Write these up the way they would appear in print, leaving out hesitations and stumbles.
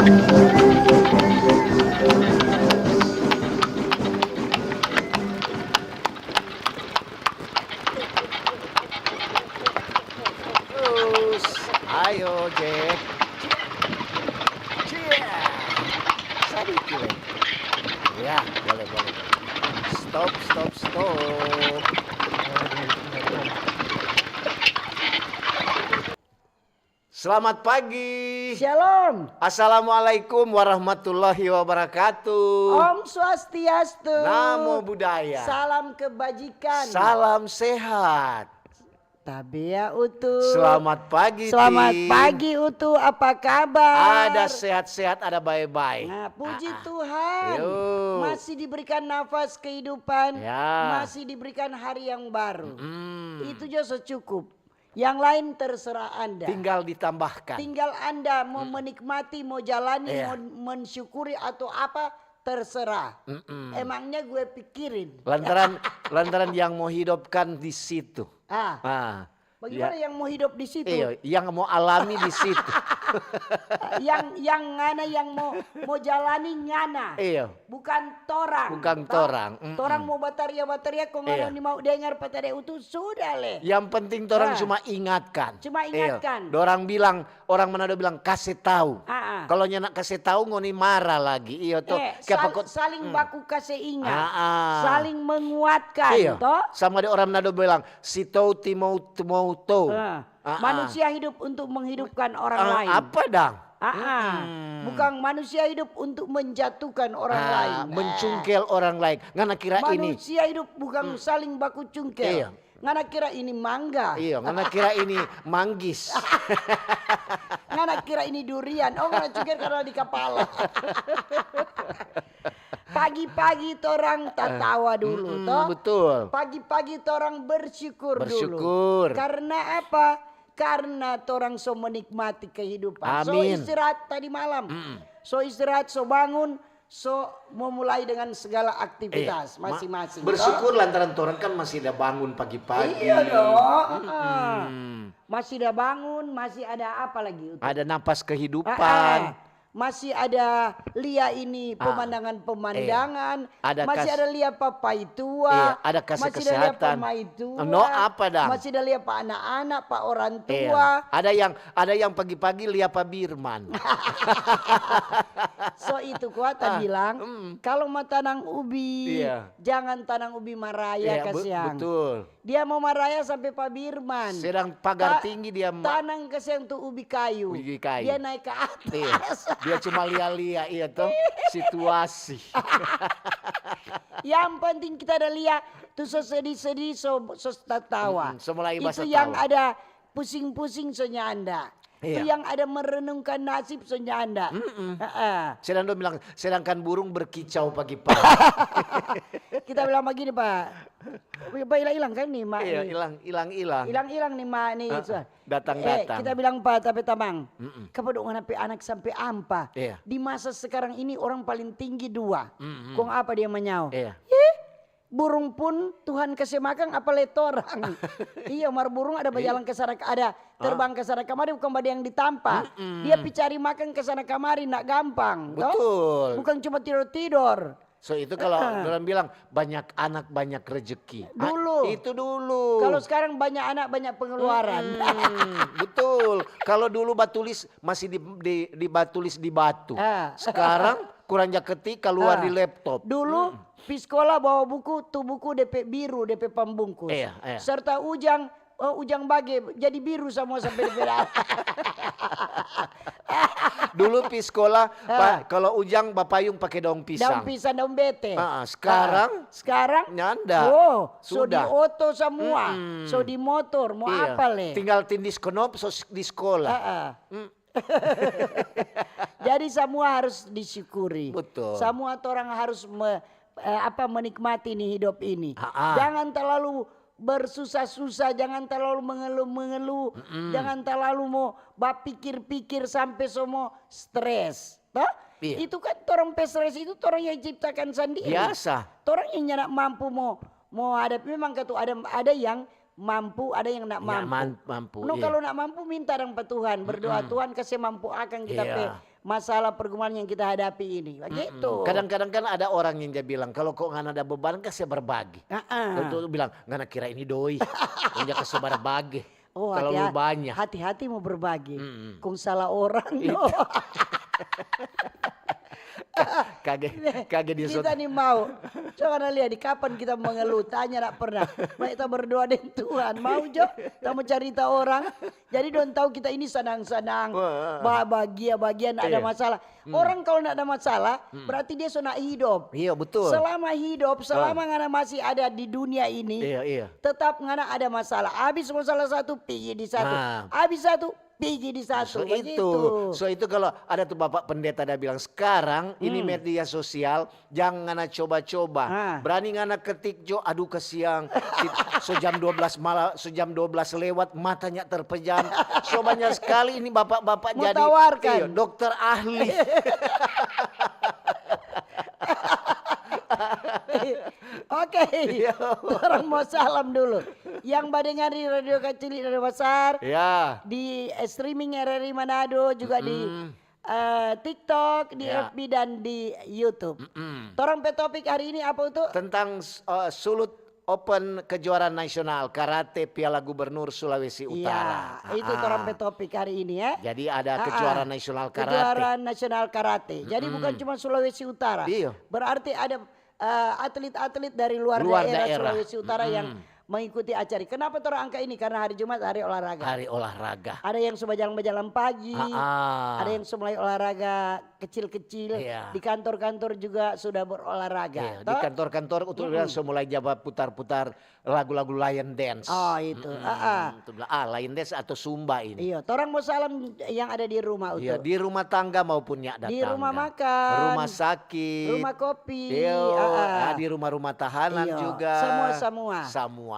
Terus, ayo Jack. Cia. Sadiki lagi. Ya, boleh boleh. Stop stop stop. Selamat pagi. Shalom. Assalamualaikum warahmatullahi wabarakatuh. Om Swastiastu. Namo Buddhaya. Salam kebajikan. Salam sehat. Tabea Utu. Selamat pagi. Selamat Tim. pagi Utu. Apa kabar? Ada sehat-sehat, ada baik-baik. Nah, puji Tuhan. Yo. Masih diberikan nafas kehidupan. Ya. Masih diberikan hari yang baru. Hmm. Itu juga cukup. Yang lain terserah Anda. Tinggal ditambahkan. Tinggal Anda mau menikmati, mau jalani, Iya. mau mensyukuri atau apa, terserah. Emangnya gue pikirin. Lantaran yang mau hidupkan di situ. Ah, Bagaimana yang mau hidup di situ? iya, yang mau alami di situ. yang ngana yang mau jalani ngana. Iya. Bukan torang. Bukan Toh? torang. Torang mau bataria kok ngana Iya. ni mau dengar patade utuh sudah leh. Yang penting orang Ah. cuma ingatkan. Cuma ingatkan. Iya. Orang Manado bilang kasih tahu. Kalau nak kasih tahu ngoni marah lagi. Iya toh. Saling baku kasih ingat. Saling Saling menguatkan. iya. Toh? Sama ada orang Manado bilang si tahu timau tahu. Manusia hidup untuk menghidupkan orang lain. Apa dang? Bukan manusia hidup untuk menjatuhkan orang lain. Mencungkel orang lain. Ngana kira ini. Manusia hidup bukan saling baku cungkel. Iya. Ngana kira ini mangga. Iya, ngana kira ini manggis. Ngana kira ini durian. Oh, ngana cungkel karena di kepala. Pagi-pagi torang tertawa dulu, toh. Betul. Pagi-pagi torang bersyukur dulu. Bersyukur. Karena apa? Karena torang so menikmati kehidupan. So Amin. istirahat tadi malam. So istirahat, so bangun, so memulai dengan segala aktivitas masing-masing. Bersyukur lantaran orang kan masih ada bangun pagi-pagi. Iya dong. Masih ada bangun, masih ada apa lagi? Ada napas kehidupan. Masih ada lihat ini pemandangan-pemandangan. Masih ada lihat papai tua. Iya, ada kasih masih ada lihat kesehatan. pamai tua. No apa dah? Masih ada lihat pak anak-anak, pak orang Iya. tua. Ada yang pagi-pagi lihat Pak Birman. So itu kuata bilang, kalau mau tanam ubi, Iya. jangan tanam ubi maraya kasihan. Betul. Dia mau maraya sampai Pak Birman. Sedang pagar tinggi dia tanam kasihan tuh ubi kayu. Ubi kayu. Dia naik ke atas. Iya. Dia cuma lihat-lihat iya toh situasi. Yang penting kita ada lihat tuh sedih-sedih so tertawa. Mulai Itu yang ada pusing-pusing sonya Anda. Iya. Itu yang ada merenungkan nasib sonya Anda. Sedangkan burung berkicau pagi-pagi. Kita bilang begini Pak. Pak hilang kan nih Mak. Iya, nih. Hilang nih Mak nih. Datang-datang. Kita bilang Pak tapi tamang. Kepada anak sampai ampa. Iya. Di masa sekarang ini orang paling tinggi 2. Kong apa dia menyau? Iya. Burung pun Tuhan kasih makan apa letorang. Iya, mar burung ada berjalan ke sana, ada terbang ke sana kemari bukan pada yang ditampak. Dia cari makan ke sana kemari nak gampang. Betul. Toh? Bukan cuma tidur-tidur. So itu kalau orang bilang banyak anak banyak rezeki. Dulu. Itu dulu. Kalau sekarang banyak anak banyak pengeluaran. Betul. Kalau dulu batulis masih dibatulis di batu. Sekarang kurang ketik keluar di laptop. Dulu di sekolah bawa buku, tuh buku DP biru, DP pembungkus. Iya. Serta ujang bage jadi biru semua sampai DP. Dulu pi sekolah, Pak, kalau ujang bapayung pakai daun pisang. Daun pisang, daun bete. Sekarang nyanda. So di oto semua. So di motor, mau apa le? Tinggal tindis kenop so di sekolah. Jadi semua harus disyukuri. Betul. Semua orang harus menikmati nih hidup ini. Jangan terlalu bersusah-susah, jangan terlalu mengeluh-mengeluh, jangan terlalu mau pikir-pikir sampai semua stres. Iya. Itu kan orang stres itu orang yang ciptakan sendiri. Biasa. Orang yang tidak mampu mau ada memang ada yang mampu, ada yang tidak mampu. Mampu. Kalau nak mampu minta dengan Tuhan, berdoa Tuhan kasih mampu akan kita masalah pergumulan yang kita hadapi ini. Begitu. Kadang-kadang kan ada orang yang dia bilang kalau kok nggak ada beban kan saya berbagi. Kalau bilang nggak kira ini doi, punya kasih berbagi. Oh, kalau lu banyak. Hati-hati mau berbagi. Kung salah orang. Kage di Kita nih mau. Coba lihat di kapan kita mengeluh, tanya tak pernah. Baik kita berdoa dengan Tuhan. Mau Jo, kita mau cerita orang. Jadi don't tahu kita ini senang-senang, bahagia-bahagian ada masalah. Orang kalau tidak ada masalah, berarti dia sudah hidup. Iya betul. Selama hidup, selama ngana masih ada di dunia ini, tetap ngana ada masalah. Habis masalah satu, pergi di satu. Habis satu, pergi di satu. So itu kalau ada tuh Bapak Pendeta dia bilang sekarang ini media sosial jangan ngana coba-coba. Berani ngana ketik Jo, aduh kesiang. Sejam 12 malam, sejam 12 lewat matanya terpejam. So banyak sekali ini bapak-bapak jadi dokter ahli. Oke, orang mau salam dulu. Yang badengar di Radio Kecil Radio Besar, di streaming RRI Manado, juga di TikTok, di FB dan di YouTube. Torang pe topik hari ini apa itu? Tentang Sulut Open kejuaraan nasional karate Piala Gubernur Sulawesi Utara. Iya, itu torang pe topik hari ini ya. Jadi ada kejuaraan nasional karate. Kejuaraan nasional karate. Jadi bukan cuma Sulawesi Utara. Iya. Berarti ada atlet-atlet dari luar daerah Sulawesi Utara yang mengikuti acara. Kenapa torang angka ini? Karena hari Jumat hari olahraga. Hari olahraga. Ada yang sudah berjalan pagi, ada yang sudah mulai olahraga kecil-kecil. Di kantor-kantor juga sudah berolahraga. Di kantor-kantor untuk mulai jabat putar-putar lagu-lagu Lion Dance. Oh itu. Lion Dance atau Sumba ini. Iya, torang mau salam yang ada di rumah itu. Iya, di rumah tangga maupun datang. Di rumah makan, rumah sakit, rumah kopi, di rumah-rumah tahanan juga.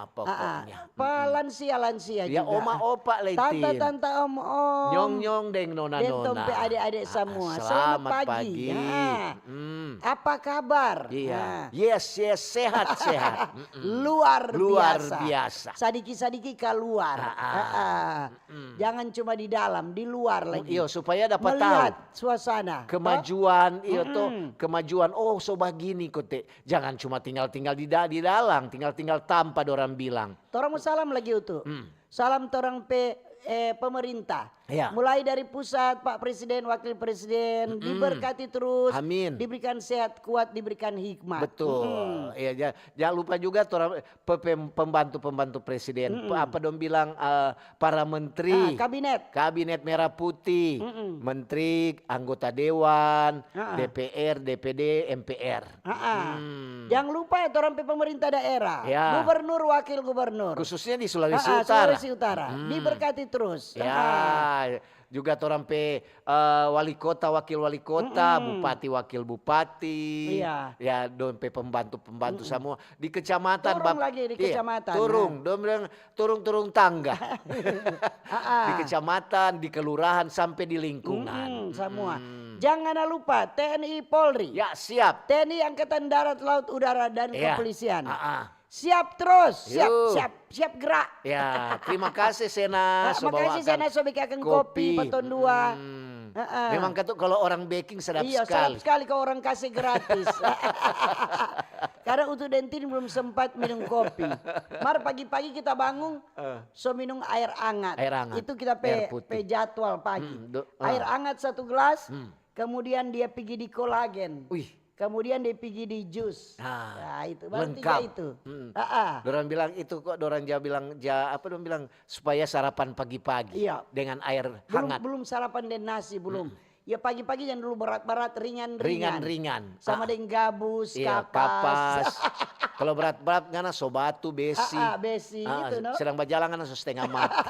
Semua pokoknya. Lansia juga. Ya oma opa leitin. Tante om. Nyong deng nona. Tompe adik-adik semua. Selamat pagi. Apa kabar? Iya. Yes sehat. Luar biasa. Sadiki keluar. Jangan cuma di dalam, di luar lagi. Iya, supaya dapat melihat tahu suasana. Kemajuan, kemajuan. Oh, so begini kote. Jangan cuma tinggal di dalam, tinggal tanpa orang bilang. Torang mau salam lagi itu. Salam torang pemerintah. Mulai dari pusat, Pak Presiden, Wakil Presiden, diberkati terus. Amin. Diberikan sehat kuat, diberikan hikmat. Betul. Iya, jangan lupa juga pembantu Presiden. Apa dong bilang para menteri. Kabinet Merah Putih. Menteri, anggota Dewan, DPR, DPD, MPR. Jangan lupa ya orang pemerintah daerah. Gubernur, Wakil Gubernur. Khususnya di Sulawesi Utara. Sulawesi Utara. Diberkati terus. Juga orang wali kota, wakil wali kota, bupati, wakil bupati, ya don pembantu semua di kecamatan. Turun lagi di kecamatan. Turun tangga. Di kecamatan, di kelurahan sampai di lingkungan. Semua. Jangan lupa TNI Polri. Ya siap. TNI Angkatan Darat, Laut, Udara dan Kepolisian. Siap terus, siap gerak. Ya, terima kasih Sena. Terima kasih Sena sobekakan kopi peton 2. Memang kalau orang baking sedap sekali. Iya, sedap sekali kalau orang kasih gratis. Karena untuk Dentin belum sempat minum kopi. Pagi-pagi kita bangun, so minum air hangat. Itu kita pe jadwal pagi. Air hangat 1 gelas, kemudian dia pergi di kolagen. Kemudian dia pergi di jus. Nah, itu baru lengkap. 3 itu. Dorang bilang itu kok dorang bilang supaya sarapan pagi-pagi dengan air hangat. Belum sarapan dan nasi belum. Ya pagi-pagi jangan dulu berat-berat, ringan. Sama dengan gabus, kapas. Kalau berat-berat ngana sobatu, besi. Besi itu no. Sedang berjalan ngana setengah mati.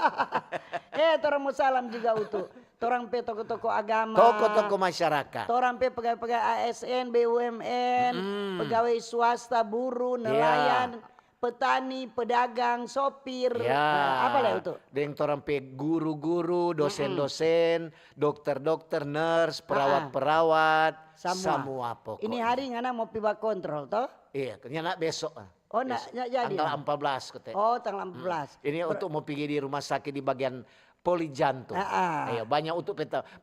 Torang mau salam juga untuk. Torang pe toko-toko agama. Toko-toko masyarakat. Torang pe pegawai ASN, BUMN, pegawai swasta, buruh, nelayan, petani, pedagang, sopir. Apa lah itu? Dengan torang pe guru-guru, dosen-dosen, dokter-dokter, nurse, perawat-perawat. Semua pokoknya. Ini hari ngana mau piba kontrol toh? Iya, ternyata besok. Nak jadi. Tanggal 14 katanya. Oh, tanggal 14. Ini untuk mau pergi di rumah sakit di bagian poli jantung. Ayo, banyak untuk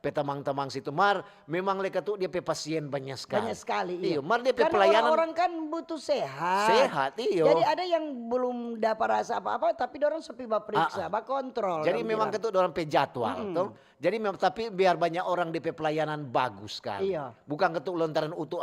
peta mang-tamang situ. Mar memang leka tuh dia pe pasien banyak sekali. Banyak sekali. Iya, mar dia pe Karena pelayanan orang kan butuh sehat. sehat, iyo. Jadi ada yang belum dapat rasa apa-apa tapi dorang sepi periksa, kontrol. Jadi memang ketuk orang pe jadwal toh. Jadi memang tapi biar banyak orang di pe pelayanan bagus sekali. Iya. Bukan ketuk lontaran utuh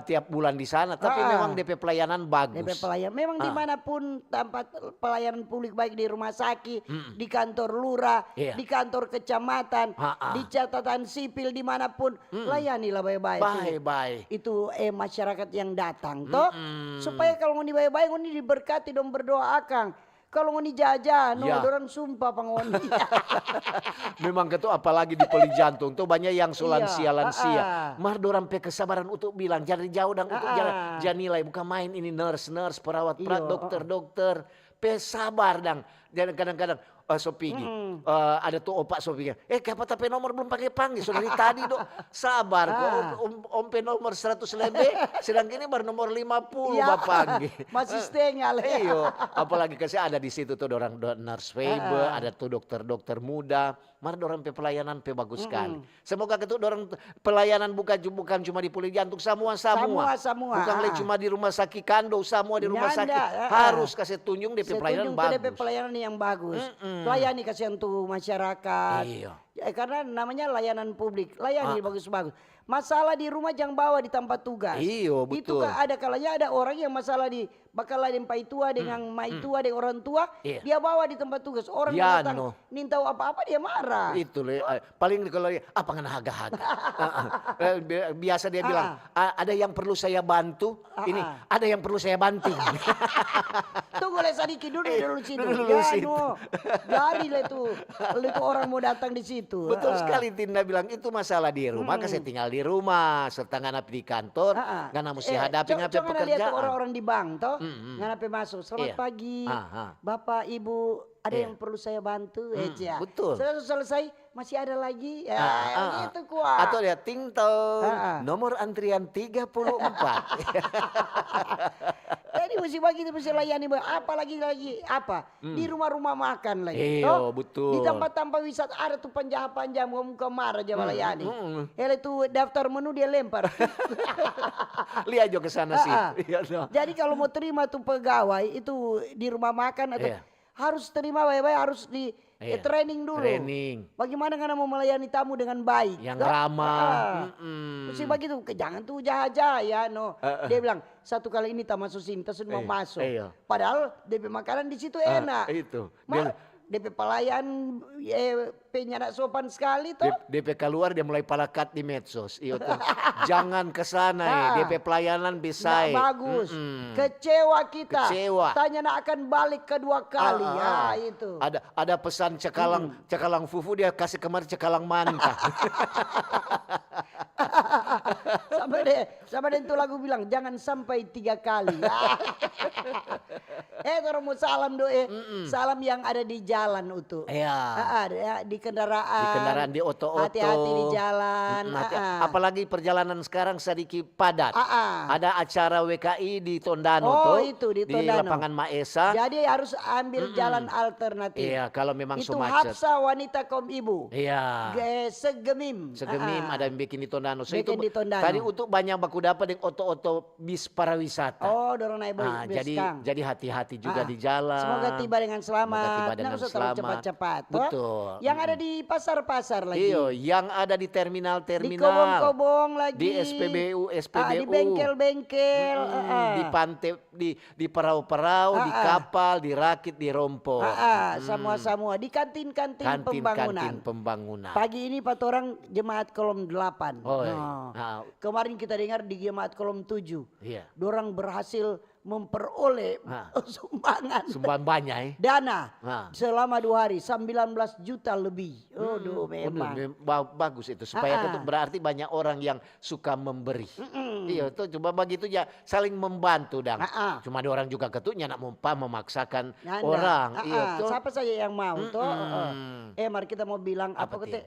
tiap bulan di sana, tapi memang DP pelayanan bagus. DP pelayanan memang dimanapun tempat pelayanan publik baik di rumah sakit, di kantor lurah, di kantor kecamatan, di catatan sipil dimanapun layanilah baik-baik. Baik-baik. Itu masyarakat yang datang toh supaya kalau ngoni baik-baik ngoni diberkati dong berdoa akang. Kalau ngoni jajan, dorang sumpah pangoni. Memang ketuk apalagi di poli jantung tuh banyak yang lansia. Mar dorang pe kesabaran untuk bilang jadi jauh dan untuk janilai bukan main ini nurse, perawat, dokter, pe sabar dang. Dan kadang-kadang Sopigi, ada tuh opak Sopigi. Kenapa tapi nomor belum pakai panggil? Sudah dari tadi dok, sabar. Om pe nomor 100 lebih, sedang ini baru nomor 50 panggil. Masih setengah lah. Iyo, apalagi kasih ada di situ tuh orang nurse Weber, ada tuh dokter-dokter muda. Mar orang pe pelayanan pe bagus sekali. Semoga ketuk orang pelayanan bukan cuma di poli jantung, semua. Bukan cuma di rumah sakit Kando, semua di rumah sakit harus kasih tunjung di pelayanan bagus. DP pelayanan yang bagus. Layani kasihan tuh masyarakat. Iya. Karena namanya layanan publik, layani bagus-bagus. Masalah di rumah jangan bawa di tempat tugas. Iya, betul. Itu ada kalanya ada orang yang masalah di bakal lain pai tua dengan mai tua dengan orang tua, dia bawa di tempat tugas. Orang datang minta apa-apa dia marah. Itu paling kalau apa ngana haga-haga. Biasa dia bilang, ada yang perlu saya bantu, ini ada yang perlu saya banting. Tunggu sedikit dulu situ. Jadi itu orang mau datang di situ. Betul sekali Tinda bilang itu masalah di rumah, saya tinggal di rumah, setengah napi di kantor, karena mesti hadapi ngapain pekerjaan. Lihat orang di bank toh, ngapain masuk. Selamat pagi, Bapak Ibu, ada yang perlu saya bantu? Betul. Selesai, masih ada lagi. Gitu kuat. Atau dia tingtong, nomor antrian 34. Jadi mesti begitu, mesti layani. Apalagi apa? Di rumah-rumah makan lagi. Iya, betul. Di tempat-tempat wisata ada tuh panjang muka marah aja melayani. Itu daftar menu dia lempar. Lihat aja ke sana sih. Jadi kalau mau terima tuh pegawai itu di rumah makan atau harus terima baik-baik, harus di training dulu. Bagaimana karena mau melayani tamu dengan baik. Yang ramah. Mesti begitu, jangan tuh jahat-jahat ya. Dia bilang, satu kali ini tak masuk sini, tak mau masuk. Padahal DP makanan di situ enak. Itu. DP pelayan penyadak sopan sekali toh. DP keluar dia mulai palakat di medsos. Iyo tuh. Jangan ke sana DP pelayanan bisa. Bagus. Kecewa kita. Tanya nak akan balik kedua kali. Itu. Ada pesan cekalang fufu dia kasih kemari cekalang manta. Sama deh itu lagu bilang jangan sampai 3 kali. Kalau mau salam salam yang ada di jalan itu. Di kendaraan. Di oto-oto. Hati-hati di jalan. Apalagi perjalanan sekarang sedikit padat. Ada acara WKI di Tondano itu di Tondano. Di lapangan Maesa. Jadi harus ambil jalan alternatif. Iya, kalau memang itu macet. Hapsa wanita kaum ibu. Iya. Segemim ada yang bikin di Tondano. Bikin di Tondano. Tadi untuk banyak baku dapat dengan oto-oto bis pariwisata. Dorong naik bis. Jadi hati-hati juga di jalan. Semoga tiba dengan selamat. Nggak usah terlalu cepat-cepat. Betul. Yang ada di pasar-pasar lagi. Iya, yang ada di terminal-terminal. Di kobong-kobong lagi. Di SPBU. Di bengkel-bengkel. Di pantai, di perahu-perahu, di kapal, di rakit, di rompo. Semua. Di kantin-kantin pembangunan. Pagi ini 4 orang jemaat kolom 8. Kemarin kita dengar di jemaat kolom 7. Dorang berhasil memperoleh sumbangan banyak dana selama 2 hari 19 juta lebih. Memang bagus itu supaya itu berarti banyak orang yang suka memberi. Iya tuh coba begitu ya saling membantu dong. Cuma ada orang juga ketuknya nak memaksakan orang. Iya tuh. Siapa saja yang mau tuh. Mari kita mau bilang apa kete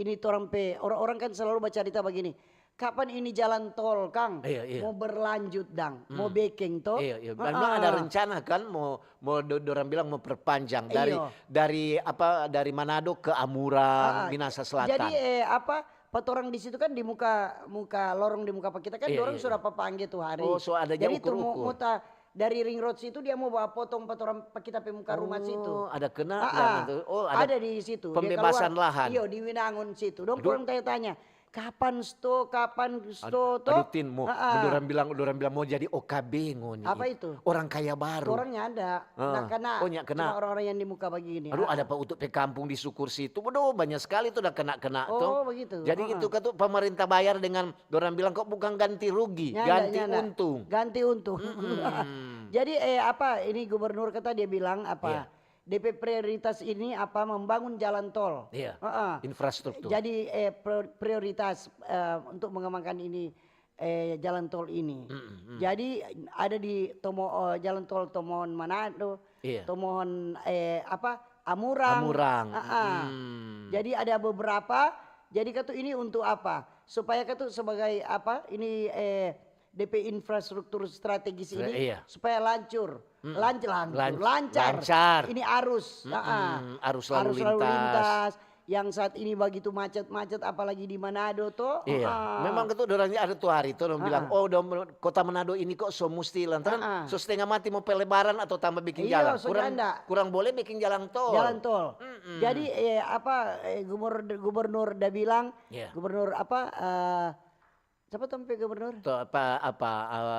ini orang orang kan selalu baca cerita begini. kapan ini jalan tol Kang Iya. mau berlanjut dang, mau backing toh. Iya. Memang ada rencana kan mau orang bilang mau perpanjang dari Manado ke Amurang, Minahasa Selatan. Jadi petorang di situ kan di muka lorong di muka kita kan dorang sudah papanggil tuh hari. Oh, so ada jadi ukur-ukur. itu muta dari ring road situ dia mau bawa potong petorang kita pemuka rumah situ. Ada kena ada di situ. Pembebasan lahan. Iya di Winangun situ. Dong orang tanya-tanya kapan sto toh. Aduh Tin, orang bilang mau jadi OKB ngoni. Apa itu? Orang kaya baru. Orangnya ada. Kena. Kena. Cuma orang-orang yang di muka begini. Aduh ada Pak untuk kampung di Sukur situ. Aduh banyak sekali tuh udah kena tuh. Oh begitu. Jadi itu kan tuh pemerintah bayar dengan orang bilang kok bukan ganti rugi, ganti untung. Ganti untung. Jadi ini gubernur kata dia bilang DP prioritas ini membangun jalan tol. Iya. Infrastruktur. Jadi prioritas untuk mengembangkan ini jalan tol ini. Jadi ada di jalan tol Tomohon Manado, Tomohon Amurang. Jadi ada beberapa. Jadi kata ini untuk apa? Supaya kata sebagai ini DP infrastruktur strategis ini supaya lancar. Ini arus. Arus lalu lintas. Yang saat ini begitu macet-macet apalagi di Manado toh. Iya. Memang itu orangnya ada tuh hari itu bilang kota Manado ini kok so mesti lantaran so setengah mati mau pelebaran atau tambah bikin jalan. Kurang boleh bikin jalan tol. Jalan tol. Jadi gubernur udah bilang gubernur siapa tuh gubernur?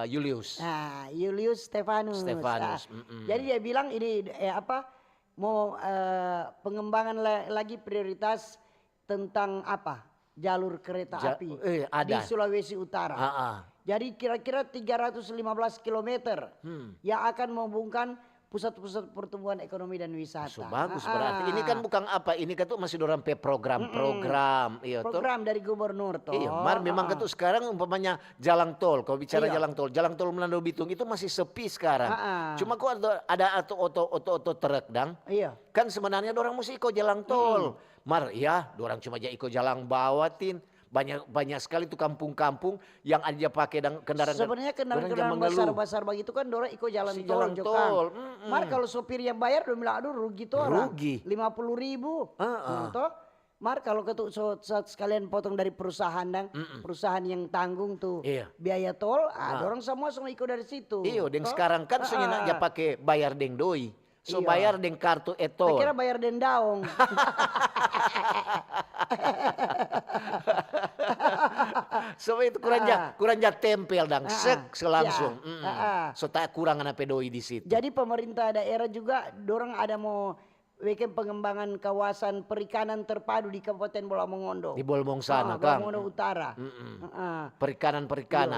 Julius. Nah, Julius Stefanus. Jadi dia bilang ini mau pengembangan lagi prioritas tentang jalur kereta api di Sulawesi Utara. Jadi kira-kira 315 kilometer yang akan menghubungkan pusat-pusat pertumbuhan ekonomi dan wisata. Bagus berarti. Ini kan bukan ini kan tuh masih dorang program. Program dari gubernur toh. Iya, memang kan tuh sekarang umpamanya jalan tol. Kalau bicara jalan tol Manado Bitung itu masih sepi sekarang. Cuma kok ada auto truk dang. Iya. Kan sebenarnya dorang mesti ikut jalan tol. Dorang cuma aja ikut jalan bawatin. Banyak sekali tuh kampung-kampung yang aja pakai kendaraan. Sebenarnya kendaraan besar begitu kan dorang ikut jalan tol. Kalau sopir yang bayar udah bilang aduh rugi tuh orang. Rugi. 50.000. Toh. Kalau sekalian potong dari perusahaan perusahaan yang tanggung tuh biaya tol, dorang semua ikut dari situ. Iya, dan sekarang kan soalnya aja pakai bayar deng doi. So bayar deng kartu etol. Saya kira bayar deng daong. So itu kurang tempel dang langsung. So tak kurang ana pedoi di situ. Jadi pemerintah daerah juga dorang ada mau bikin pengembangan kawasan perikanan terpadu di Kabupaten Bolamongondo. Di Bolmong sana kan. Bolamongondo Utara. Perikanan.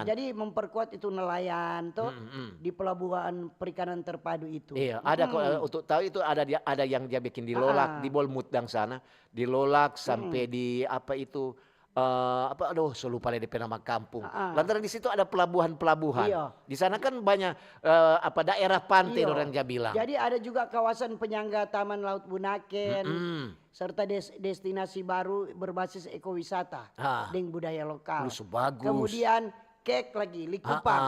Jadi memperkuat itu nelayan tuh di pelabuhan perikanan terpadu itu. Iya, ada untuk tahu itu ada yang dia bikin di Lolak, di Bolmut dang sana, di Lolak sampai di saya lupa deh nama kampung. Lantaran di situ ada pelabuhan-pelabuhan. Iya. Di sana kan banyak daerah pantai orang dia bilang. Jadi ada juga kawasan penyangga Taman Laut Bunaken serta destinasi baru berbasis ekowisata dengan budaya lokal. Bagus. Kemudian lagi Likupang.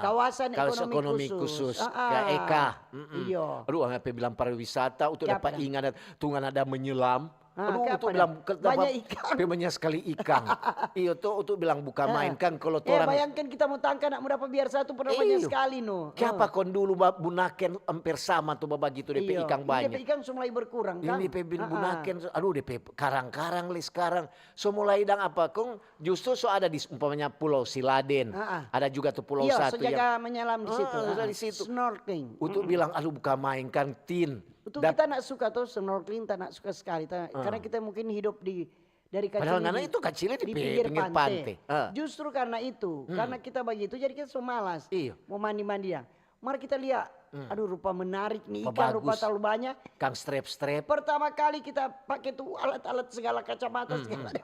Kawasan ekonomi khusus. Kayak Eka. Iya. Aduh, apa bilang pariwisata untuk dapat ingat tungan ada menyelam. Itu bilang banyak ikan. Banyak sekali ikan. Iya tuh untuk bilang buka main kan kalau orang. Bayangkan kita mau tangkap nak dapat biar satu pernah banyak sekali no. Siapa kon dulu Bunaken hampir sama tuh begitu DP ikan banyak. DP ikan mulai berkurang kan. Ini DP Bunaken DP karang-karang sekarang. So mulai kong justru ada di umpamanya Pulau Siladen. Ada juga tuh pulau satu yang menyelam di situ. Di situ. Snorkeling. Untuk bilang buka main kan tin. Itu kita nak suka tuh snorkeling, tak nak suka sekali. Karena kita mungkin hidup dari kecil. Padahal itu kecilnya di pinggir pantai. Justru karena itu, karena kita begitu jadi kita so malas. Mau mandi-mandi ya. Mari kita lihat, aduh rupa menarik nih ikan, rupa terlalu banyak. Kang strap-strap. Pertama kali kita pakai tuh alat-alat segala kacamata segala.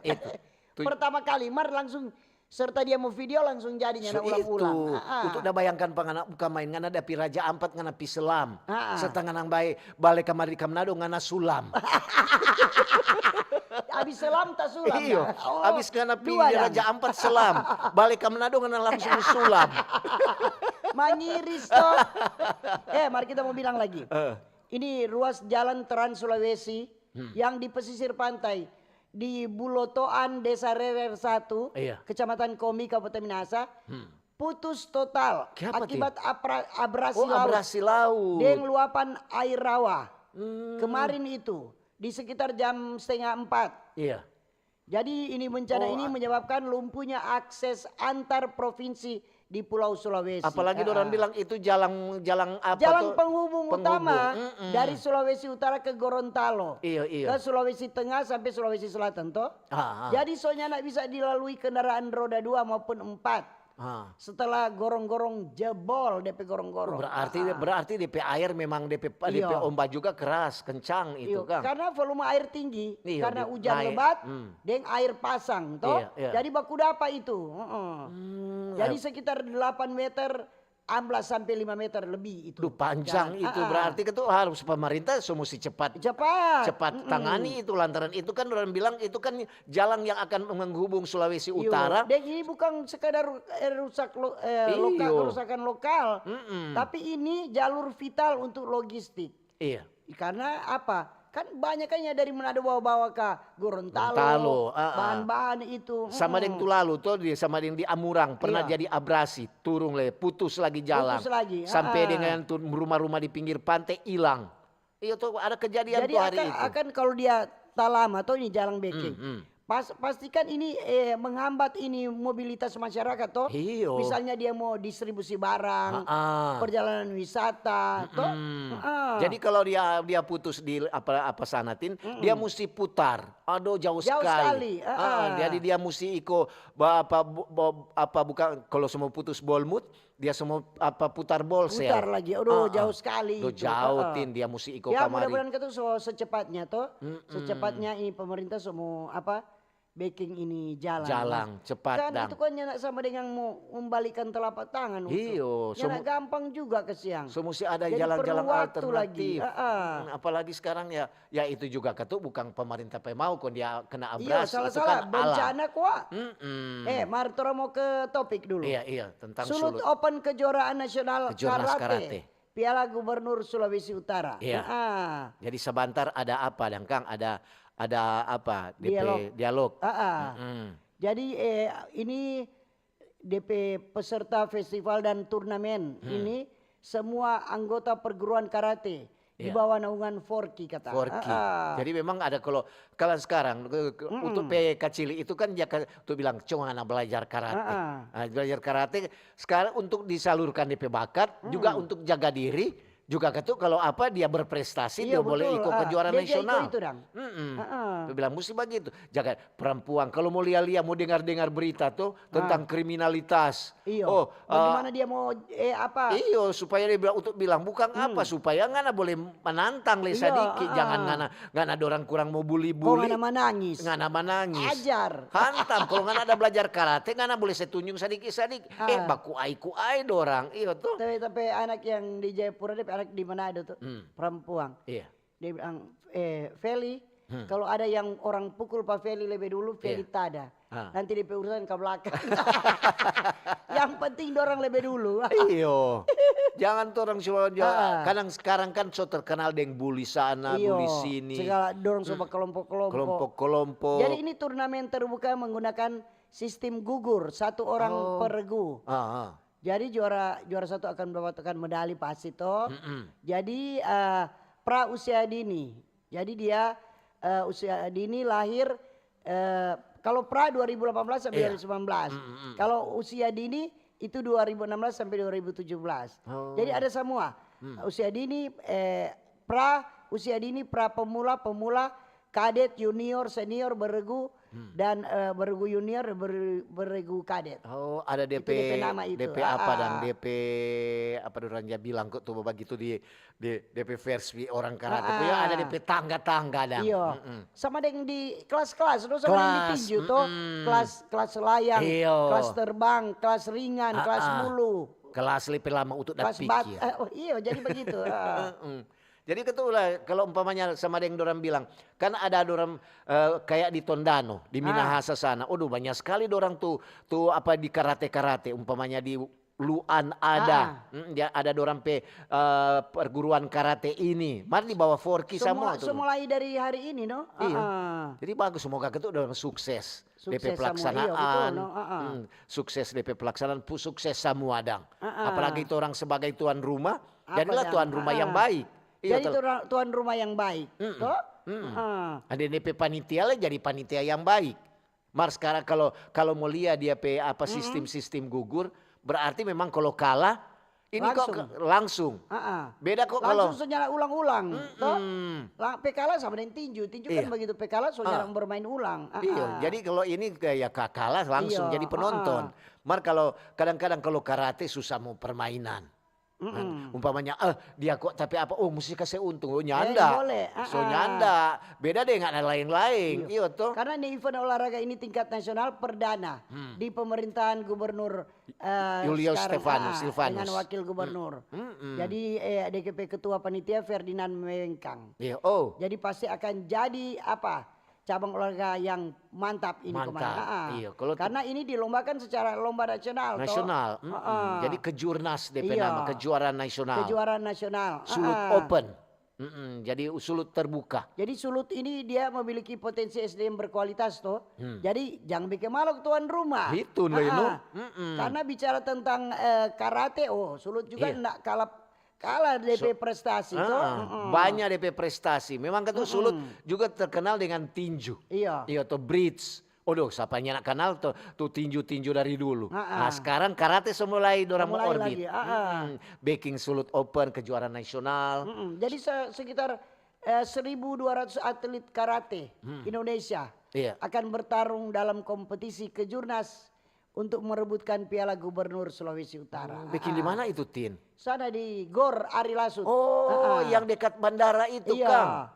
Pertama kali, mari langsung serta dia mau video langsung jadinya ulang-ulang. Untuk udah bayangkan panganak buka main ngana dapi Raja Ampat ngana pi selam. Serta ngana balik kamar di Manado ngana sulam. Habis selam tak sulam. Iyo, Oh, habis kena dua pilih dah. Raja Ampat selam. Balik ke Manado kena langsung sulam. Mangiris toh. Mari kita mau bilang lagi. Eh. Ini ruas jalan Trans Sulawesi yang di pesisir pantai di Bulotoan, Desa Rerer 1, Iya. Kecamatan Komi, Kabupaten Minahasa, putus total Kenapa, akibat abrasi Oh, laut abrasi laut. dengan luapan air rawa. Kemarin itu di sekitar jam 3:30. Iya. Jadi ini bencana ini menyebabkan lumpuhnya akses antar provinsi di Pulau Sulawesi. Apalagi orang bilang itu jalan apa Jalan tuh? penghubung utama dari Sulawesi Utara ke Gorontalo. Iya, iya. Ke Sulawesi Tengah sampai Sulawesi Selatan toh. Jadi soalnya nak bisa dilalui kendaraan roda 2 maupun 4. Setelah gorong-gorong jebol DP gorong-gorong. Berarti DP air memang DP ombak juga keras, kencang itu kan. Karena volume air tinggi, Iya, karena dia hujan naik. lebat, dengan air pasang toh. Iya, iya. Jadi baku dapa itu. Jadi sekitar 8 meter, amblas sampai 5 meter lebih itu. Duh, panjang Jalan. itu berarti itu harus pemerintah mesti cepat tangani itu, lantaran itu kan orang bilang itu kan jalan yang akan menghubung Sulawesi Utara. Dan ini bukan sekadar kerusakan lokal, tapi ini jalur vital untuk logistik. Iya. Karena apa? Kan banyak kan ya dari Manado bawa-bawa ke Gorontalo, bahan-bahan itu. Sama dengan itu lalu tuh sama dengan di Amurang pernah jadi abrasi, turun putus lagi jalan. Putus lagi. Sampai dengan rumah-rumah di pinggir pantai hilang. Iya tuh ada kejadian Jadi tuh hari itu. akan kalau dia talam atau ini jalan backing. Pastikan ini menghambat ini mobilitas masyarakat toh. Iyo. Misalnya dia mau distribusi barang, perjalanan wisata toh. Jadi kalau dia putus di apa sanatin, dia mesti putar. Aduh jauh sekali. Jadi dia mesti bukan kalau semua putus bolmut, dia semua putar bolsel. Putar lagi. Aduh jauh sekali itu. Jauh tin dia mesti kamari. Ya mudah-mudahan kita secepatnya toh. Secepatnya ini pemerintah semua backing ini jalan cepat kan itu kan nyak sama dengan mau membalikkan telapak tangan. Iyo, nyak gampang juga ke siang. Mesti ada jadi jalan-jalan lagi. alternatif. Apalagi sekarang ya itu juga ketuk bukan pemerintah mau kon dia kena abrasi. Iya, itu salah kan bencana kuah. Mari kita mau ke topik dulu. Iya tentang Sulut Open kejuaraan nasional karate. Piala Gubernur Sulawesi Utara. Iya. Jadi sebentar ada apa dan Kang ada apa dialog. Jadi ini DP peserta festival dan turnamen ini semua anggota perguruan karate di bawah naungan Forky kata. Forky. Jadi memang ada kalau sekarang untuk kecil itu kan dia untuk bilang cuma anak belajar karate. Belajar karate sekarang untuk disalurkan DP bakat juga untuk jaga diri. Juga gitu kalau dia berprestasi dia boleh ikut kejuaraan nasional. Dia bilang mesti begitu. Jaga perempuan kalau mau lihat mau dengar berita tuh tentang kriminalitas. Bagaimana dia mau supaya dia bilang bukan supaya ngana boleh menantang sedikit jangan ngana dorang kurang mau bully-bully. Ngana menangis. Ajar. Hantam kalau ngana ada belajar karate ngana boleh setunjuk sedikit. Baku ai dorang. Iya tuh. Tapi anak yang di Jayapura dia anak di Manado tuh perempuan. Iya. Dia bilang Feli kalau ada yang orang pukul Pak Feli lebih dulu Feli tada. Nanti dia urusan ke belakang. Yang penting dorang lebih dulu. Iyo. Jangan orang cuma kadang sekarang kan so terkenal dengan bully sana, bully sini. Segala dorong coba kelompok-kelompok. Jadi ini turnamen terbuka menggunakan sistem gugur, satu orang per regu. Jadi juara satu akan mendapatkan medali pasti toh. Jadi pra usia dini. Jadi dia usia dini lahir kalau pra 2018 sampai 2019. Kalau usia dini itu 2016 sampai 2017. Jadi ada semua. Usia dini usia dini pra pemula, kadet, junior, senior, beregu dan beregu junior, beregu kadet. Oh, ada DP nama itu. DP apa dan DP apa orang dia bilang kok tuh begitu di DP versi orang karate. Ada DP tangga-tangga dan. Iya. Sama dengan di kelas-kelas, sama dengan di tinju tuh. Kelas layang, kelas terbang, kelas ringan, kelas bulu. Kelas lebih lama untuk dan pikir. Iya, jadi begitu. Jadi ketulah kalau umpamanya sama yang dorang bilang, kan ada dorang kayak di Tondano, di Minahasa sana. Waduh banyak sekali dorang tuh apa di karate umpamanya di Luan ada. Ada dorang perguruan karate ini. Mari dibawa Forky semua tuh. Mulai dari hari ini no. Iya. Jadi bagus semoga ketua dorang sukses. DP pelaksanaan, sukses DP pelaksanaan, sukses semua dang. Apalagi itu orang sebagai tuan rumah, jadilah tuan rumah yang baik. Jadi tuan rumah yang baik. Ada DP panitia lah jadi panitia yang baik. Mar sekarang kalau mau lihat dia apa sistem gugur, berarti memang kalau kalah ini langsung. Beda kok kalau langsung senyala ulang-ulang. Pekalah sama dengan tinju. Tinju kan begitu pekalah senyala bermain ulang. Iya, jadi kalau ini kayak kalah langsung jadi penonton. Mar kalau kadang-kadang kalau karate susah mau permainan. Umpamanya dia kok tapi apa mesti kasih untung nyanda. Boleh. So nyanda. Beda deh nggak ada lain-lain. Iya toh. Karena ini event olahraga ini tingkat nasional perdana di pemerintahan Gubernur Julius Silvanus Silvanus dengan wakil gubernur. Jadi DKP ketua panitia Ferdinand Mengkang. Iya. Jadi pasti akan jadi apa? Cabang olahraga yang mantap ini kemarin. Iya, karena ini dilombakan secara lomba nasional. Jadi kejurnas DP nama kejuaraan nasional. Kejuaraan nasional. Sulut open. Jadi sulut terbuka. Jadi sulut ini dia memiliki potensi SDM berkualitas toh. Jadi jangan bikin malu tuan rumah. Itu Karena bicara tentang karate, sulut juga enggak kalah DP prestasi tuh. Banyak DP prestasi. Memang kan Sulut juga terkenal dengan tinju. Iya tuh bridge. Siapanya nak kenal tuh tinju-tinju dari dulu. Nah sekarang karate mulai dorang mau orbit. Baking Sulut Open kejuaraan nasional. Jadi sekitar 1.200 atlet karate Indonesia akan bertarung dalam kompetisi kejurnas untuk merebutkan Piala Gubernur Sulawesi Utara. Bikin di mana itu, Tin? Sana di Gor Ari Lasut. Yang dekat bandara itu, Kang.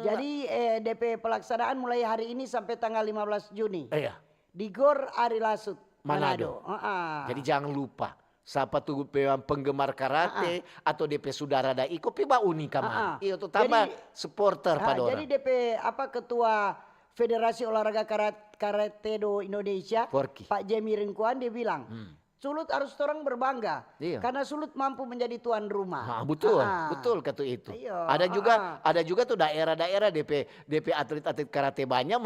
Jadi DP pelaksanaan mulai hari ini sampai tanggal 15 Juni. Iya. Di Gor Ari Lasut, Manado. Jadi jangan lupa. Siapa tuh penggemar karate atau DP saudara da iko piba unika mah. Iya tuh tambah supporter pada orang. Jadi DP ketua Federasi Olahraga Karate-do Indonesia, Forky. Pak Jemi Ringkuan dia bilang, Sulut harus orang berbangga karena Sulut mampu menjadi tuan rumah. Betul kata itu. Iya. Ada juga tuh daerah-daerah DP atlet-atlet karate banyak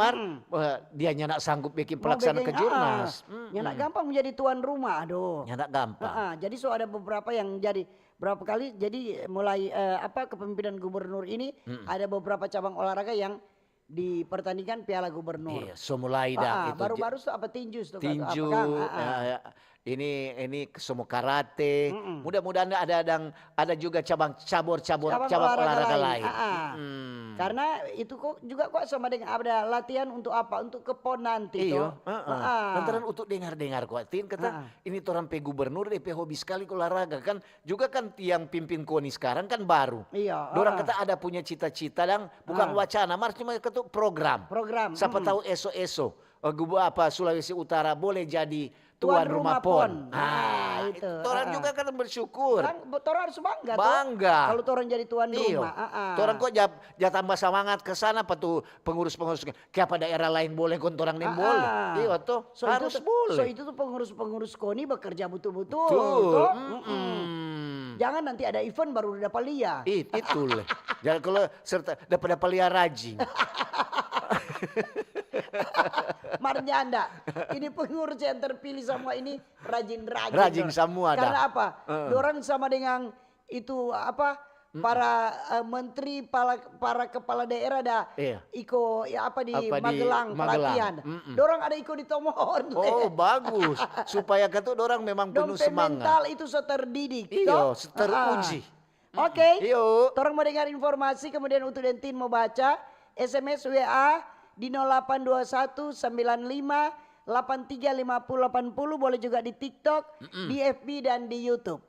dia nyak sanggup bikin pelaksana kejurnas. Nyak gampang menjadi tuan rumah, Nyak gampang. Jadi ada beberapa yang jadi berapa kali jadi mulai kepemimpinan gubernur ini ada beberapa cabang olahraga yang dipertandingkan Piala Gubernur. Iya, mulai dah itu. Baru-baru apa tinju Tinju. Ini semua karate. Mudah-mudahan ada juga cabang olahraga lain. Karena itu juga sama dengan ada latihan untuk apa? Untuk kepon nanti. Iya. Lantaran untuk dengar kok. Tin kata ini orang gubernur DP hobi sekali olahraga kan. Juga kan yang pimpin KONI sekarang kan baru. Iya. Dorang kata ada punya cita-cita dan bukan wacana, cuma ketuk program. Siapa tahu esok Sulawesi Utara boleh jadi tuan rumah PON. Itu. Orang juga kan bersyukur. Orang harus bangga. Kalau orang jadi tuan rumah. Orang kok tambah semangat ke sana apa tuh pengurus-pengurus. Kenapa daerah lain boleh kon orang lain boleh. Iya tuh harus boleh. So itu tuh pengurus-pengurus KONI bekerja betul-betul. Jangan nanti ada event baru dapat lihat. Itu lah. Jangan kalau serta dapat lihat rajin. Marnyanda, ini pengurus yang terpilih semua ini rajin-rajin. Rajin semua. Karena apa? Dorang sama dengan itu para menteri, para kepala daerah iko di Magelang pelatihan. Dorang ada iko di Tomohon. Bagus. Supaya kata dorang memang penuh semangat. Mental itu terdidik. Iya, teruji. Oke. Dorang mendengar informasi kemudian untuk Dentin mau baca SMS WA di 0821 95 83 50 80, boleh juga di TikTok, di FB dan di YouTube.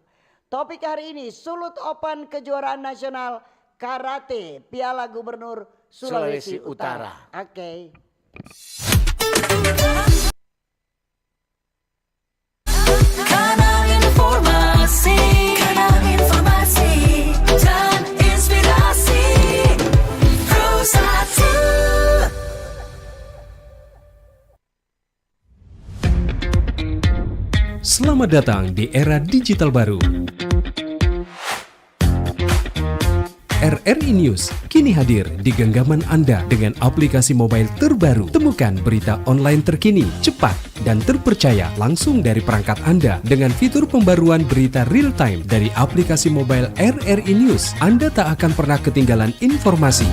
Topik hari ini Sulut Open kejuaraan nasional karate Piala Gubernur Sulawesi Utara. Oke. Kanal informasi dan inspirasi. Selamat datang di era digital baru. RRI News kini hadir di genggaman Anda dengan aplikasi mobile terbaru. Temukan berita online terkini, cepat, dan terpercaya langsung dari perangkat Anda dengan fitur pembaruan berita real time dari aplikasi mobile RRI News. Anda tak akan pernah ketinggalan informasi.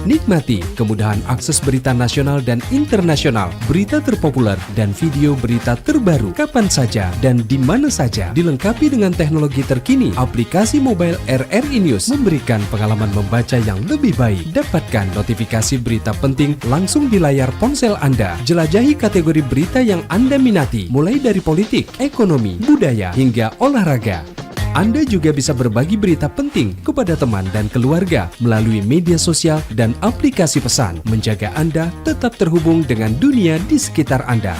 Nikmati kemudahan akses berita nasional dan internasional, berita terpopuler, dan video berita terbaru kapan saja dan di mana saja. Dilengkapi dengan teknologi terkini, aplikasi mobile RRI News memberikan pengalaman membaca yang lebih baik. Dapatkan notifikasi berita penting langsung di layar ponsel Anda. Jelajahi kategori berita yang Anda minati, mulai dari politik, ekonomi, budaya, hingga olahraga. Anda juga bisa berbagi berita penting kepada teman dan keluarga melalui media sosial dan aplikasi pesan, menjaga Anda tetap terhubung dengan dunia di sekitar Anda.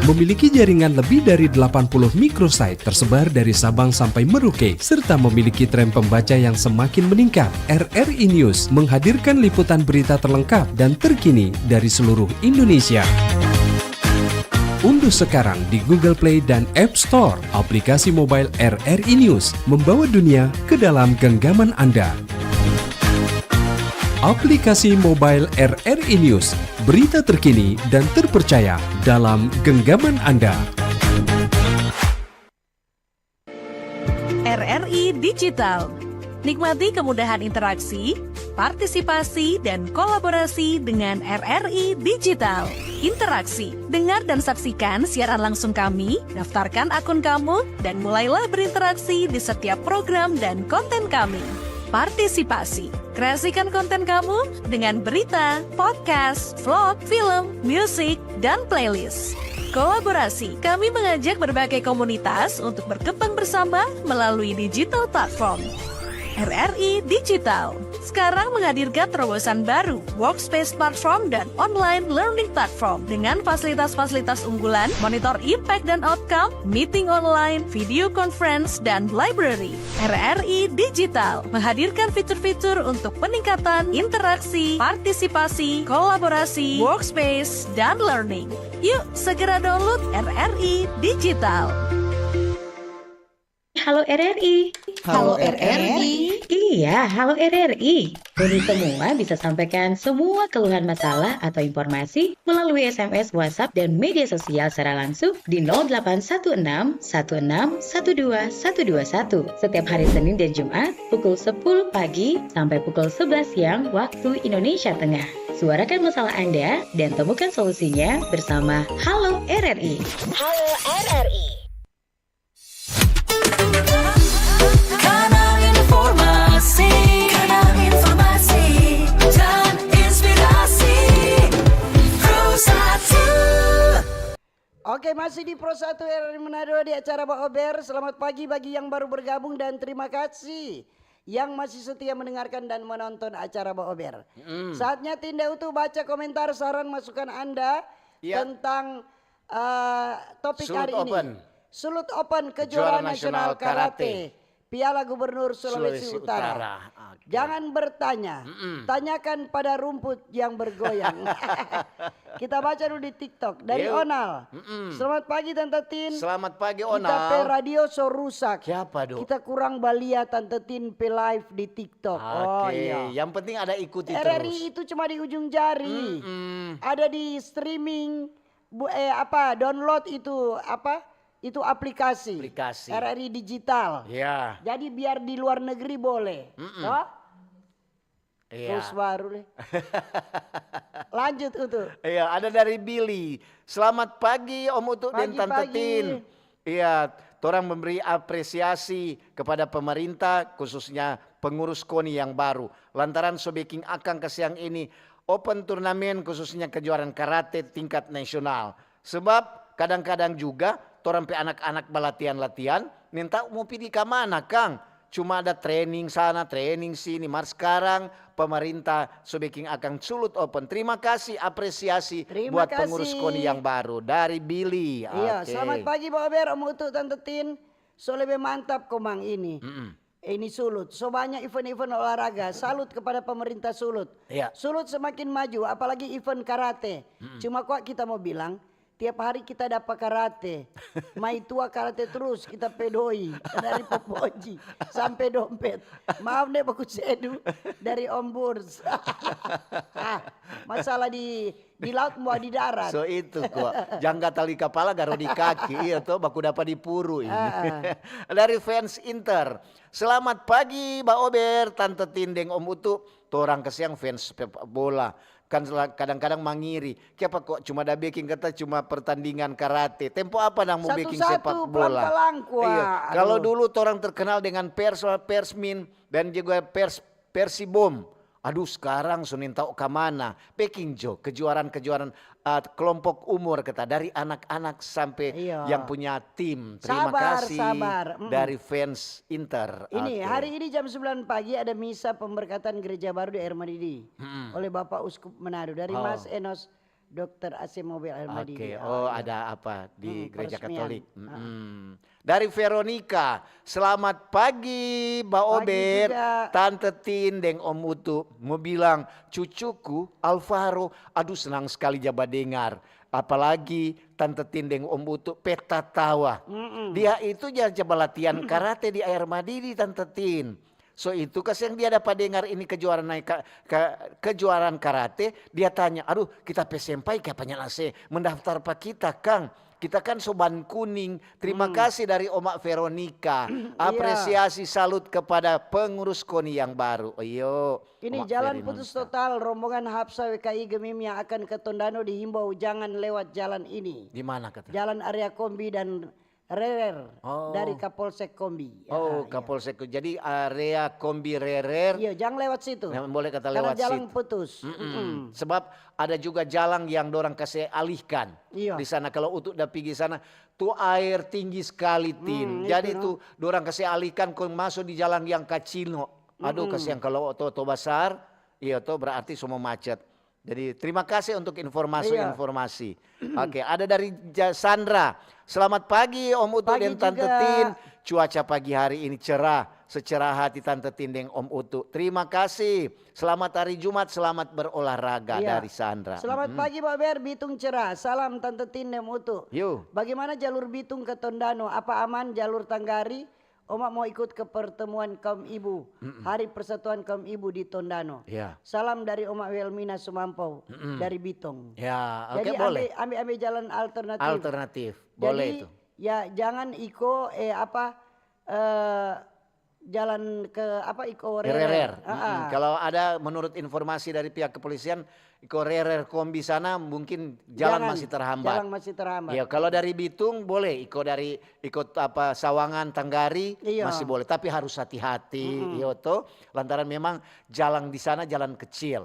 Memiliki jaringan lebih dari 80 microsite tersebar dari Sabang sampai Merauke, serta memiliki tren pembaca yang semakin meningkat. RRI News menghadirkan liputan berita terlengkap dan terkini dari seluruh Indonesia. Unduh sekarang di Google Play dan App Store aplikasi mobile RRI News, membawa dunia ke dalam genggaman Anda. Aplikasi mobile RRI News, berita terkini dan terpercaya dalam genggaman Anda. RRI Digital. Nikmati kemudahan interaksi, partisipasi, dan kolaborasi dengan RRI Digital. Interaksi, dengar dan saksikan siaran langsung kami, daftarkan akun kamu, dan mulailah berinteraksi di setiap program dan konten kami. Partisipasi, kreasikan konten kamu dengan berita, podcast, vlog, film, musik, dan playlist. Kolaborasi, kami mengajak berbagai komunitas untuk berkembang bersama melalui digital platform. RRI Digital sekarang menghadirkan terobosan baru, workspace platform dan online learning platform dengan fasilitas-fasilitas unggulan, monitor impact dan outcome, meeting online, video conference, dan library. RRI Digital menghadirkan fitur-fitur untuk peningkatan interaksi, partisipasi, kolaborasi, workspace, dan learning. Yuk segera download RRI Digital. Halo RRI. Halo RRI. Iya, halo RRI. Kami semua bisa sampaikan semua keluhan masalah atau informasi melalui SMS, WhatsApp, dan media sosial secara langsung di 0816 16 12 121 setiap hari Senin dan Jumat pukul 10 pagi sampai pukul 11 siang waktu Indonesia Tengah. Suarakan masalah Anda dan temukan solusinya bersama Halo RRI. Halo RRI. Kanal informasi dan inspirasi Pro 1. Oke, masih di Pro 1 RRI Manado di acara Pak Ober. Selamat pagi bagi yang baru bergabung dan terima kasih yang masih setia mendengarkan dan menonton acara Pak Ober. Saatnya Tinda Utuh baca komentar, saran, masukan Anda tentang topik Sulut hari Open. ini. Sulut Open Kejuaraan Nasional Karate. Piala Gubernur Sulawesi Utara. Okay. Jangan bertanya, tanyakan pada rumput yang bergoyang. Kita baca dulu di TikTok dari Onal. Selamat pagi Tante Tin. Selamat pagi Onal. Kita pe radio so rusak. Siapa dong? Kita kurang balia Tante Tin pe live di TikTok. Oh Oke, iya. yang penting ada ikuti RRI terus. itu cuma di ujung jari. Ada di streaming, download itu Itu aplikasi. RRI Digital. Ya. Jadi biar di luar negeri boleh. Toh? Iya. Terus baru deh. Lanjut Utuh. Iya, ada dari Billy. Selamat pagi Om Utuh dan Tante Tin. Iya, torang memberi apresiasi kepada pemerintah khususnya pengurus KONI yang baru. Lantaran sobeking akang ke siang ini open turnamen khususnya kejuaraan karate tingkat nasional. Sebab kadang-kadang juga torang pe anak-anak balatian-latihan minta mau pilih ke mana Kang? Cuma ada training sana, training sini. Mar sekarang pemerintah sobeking akan sulut open. Terima kasih apresiasi buat pengurus KONI yang baru dari Billy. Iya, selamat pagi Pak Ober, Om Utuh, Tante Tin. So lebih mantap komang ini. Ini Sulut. So banyak event-event olahraga. Salut kepada pemerintah Sulut. Iya. Sulut semakin maju, apalagi event karate. Cuma kok kita mau bilang tiap hari kita dapat karate. Mai tua karate terus kita pedoi dari Popoji sampai dompet. Maaf nih Baku Sedu dari Om Burs. Masalah di laut mau di darat. So itu kok. Jangka tali kepala garo di kaki. Iya toh baku dapat di puru ini. Dari fans Inter. Selamat pagi Mbak Ober, Tante Tindeng, Om Utu. Torang kesiang fans sepak bola. Kan kadang-kadang mangiri. Kenapa kok cuma ada baking kata cuma pertandingan karate. Tempo apa nang mau baking sepak bola? Pelan-pelan kuah. Iya. Kalau dulu orang terkenal dengan Persmin dan juga Persibom. Aduh sekarang Sunin tahu ke mana. Baking Jo, kejuaraan-kejuaraan kelompok umur kita. Dari anak-anak sampai yang punya tim. Terima kasih dari fans Inter. Ini hari ini jam 9 pagi ada misa pemberkatan gereja baru di Air Madidi. Oleh Bapak Uskup Manado. Dari Mas Enos Dr. AC Mobil Air Madidi. Oh ada apa di gereja peresmian. Katolik. Dari Veronica, selamat pagi Mbak Ober, Tante Tindeng, Om Utu. Mau bilang cucuku Alvaro, aduh senang sekali jaba dengar. Apalagi Tante Tindeng, Om Utu peta tawa. Dia itu jaba latihan karate di Air Madidi Tante Tin. So itu kas yang dia dapat dengar ini kejuaraan karate, dia tanya, aduh kita pesempai kapan nase mendaftar pak kita Kang. Kita kan soban kuning. Terima kasih dari Oma Veronica. Apresiasi salut kepada pengurus KONI yang baru. Ayo. Ini jalan putus total. Rombongan Hapsa WKI Gemim yang akan ke Tondano dihimbau jangan lewat jalan ini. Di mana kata? Jalan Area Kombi dan Rerer dari Kapolsek Kombi. Kapolsek. Jadi area Kombi Rerer. Iya, jangan lewat situ. Boleh kata karena lewat jalan situ. putus. Sebab ada juga jalan yang dorang kasih alihkan. Di sana kalau untuk udah pergi sana tuh air tinggi sekali Tin. Jadi tuh dorang kasih alihkan kau masuk di jalan yang kecil. Aduh kasihan kalau oto besar, iya tuh berarti semua macet. Jadi terima kasih untuk informasi. Oke, ada dari Sandra. Selamat pagi Om Utu dan Tante Tin. Cuaca pagi hari ini cerah. Secerah hati Tante Tin dan Om Utu. Terima kasih. Selamat hari Jumat, selamat berolahraga dari Sandra. Selamat pagi Pak Ber, Bitung cerah. Salam Tante Tin dan Om Utu. Bagaimana jalur Bitung ke Tondano? Apa aman jalur Tanggari? Oma mau ikut ke pertemuan kaum ibu, Hari Persatuan Kaum Ibu di Tondano. Salam dari Oma Welmina Sumampau dari Bitung. Oke, jadi boleh. ambil jalan alternatif. Alternatif, boleh jadi, itu. Ya jangan jalan ke Iko Rerer. Kalau ada menurut informasi dari pihak kepolisian Iko Rerer Kombi sana mungkin jalan masih terhambat. Jalan masih terhambat. Ya kalau dari Bitung boleh ikut Sawangan Tanggari masih boleh tapi harus hati-hati lantaran memang jalan di sana jalan kecil.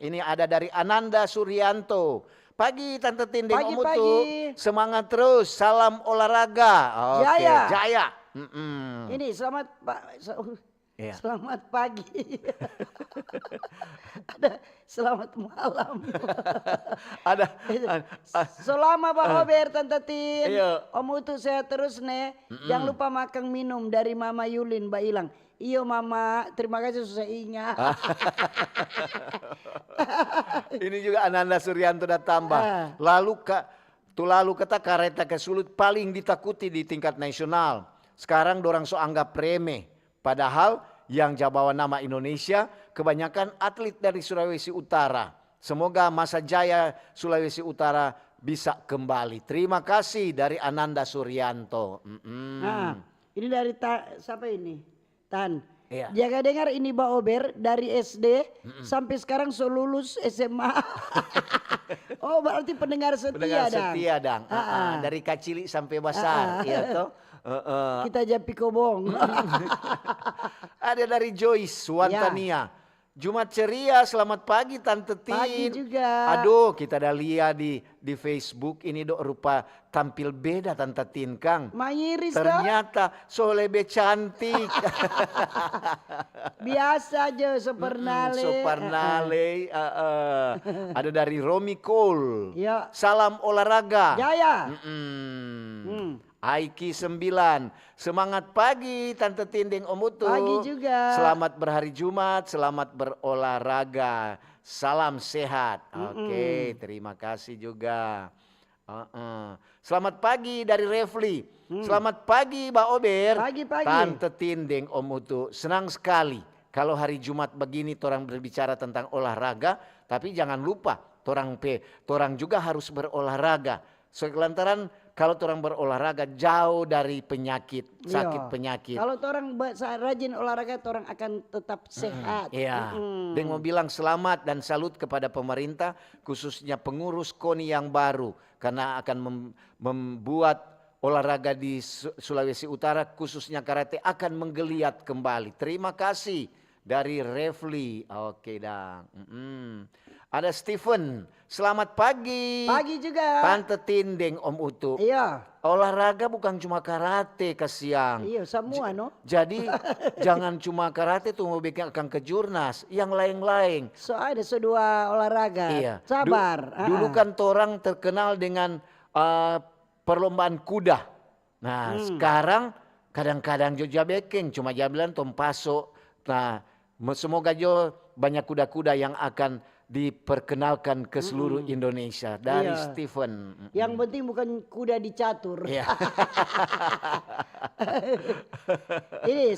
Ini ada dari Ananda Suryanto. Pagi Tante Tindeng Om Utu. Semangat terus. Salam olahraga. Jaya. Ini selamat Pak. Selamat pagi. Ada selamat malam. Ada. Selama Pak Ober Tante Tin. Om Utu sehat terus nih. Jangan lupa makan minum dari Mama Yulin Mbak Ilang. Iyo Mama, terima kasih susah ingat. Ini juga Ananda Suryanto dah tambah. Lalu kata kareta kesulut paling ditakuti di tingkat nasional. Sekarang dorang anggap remeh. Padahal yang jabawa nama Indonesia kebanyakan atlet dari Sulawesi Utara. Semoga masa jaya Sulawesi Utara bisa kembali. Terima kasih dari Ananda Suryanto. Ini dari siapa ini? Tan. Jaga dengar ini Mbak Ober dari SD sampai sekarang lulus SMA. Oh berarti pendengar setia dang. Dari kecil sampai besar. Kita japi kobong. Ada dari Joyce Wantania. Jumat ceria, selamat pagi Tante Tin. Pagi juga. Aduh, kita dah lihat di Facebook ini rupa tampil beda Tante Tin Kang. Mangiris ternyata so lebih cantik. Biasa aja Supernale. Supernale. Ada dari Romi Cole. Salam olahraga. Jaya. Aiki 9. Semangat pagi Tante Tindeng Om Utu. Pagi juga. Selamat berhari Jumat, selamat berolahraga. Salam sehat. Oke, terima kasih juga. Selamat pagi dari Refli. Selamat pagi Mbak Ober. Pagi-pagi. Tante Tindeng Om Utu. Senang sekali kalau hari Jumat begini torang berbicara tentang olahraga. Tapi jangan lupa torang juga harus berolahraga. Selantaran kalau torang berolahraga jauh dari penyakit, sakit penyakit. Kalau orang rajin olahraga, orang akan tetap sehat. Iya. Deng mau bilang selamat dan salut kepada pemerintah, khususnya pengurus KONI yang baru, karena akan membuat olahraga di Sulawesi Utara, khususnya karate akan menggeliat kembali. Terima kasih dari Refli. Oke dang. Ada Stephen. Selamat pagi. Pagi juga. Tante Tindeng Om Utu. Iya. Olahraga bukan cuma karate kasiang. Iya, semua no. Jadi jangan cuma karate tuh mau bikin akan ke jurnas, yang lain-lain. So ada dua olahraga. Iya. Sabar. Dulu kan torang terkenal dengan perlombaan kuda. Nah sekarang kadang-kadang Jogja Bekeng cuma jalan Tompaso. Nah semoga jo banyak kuda-kuda yang akan diperkenalkan ke seluruh Indonesia dari Stephen. Yang penting bukan kuda dicatur. Iya. Ini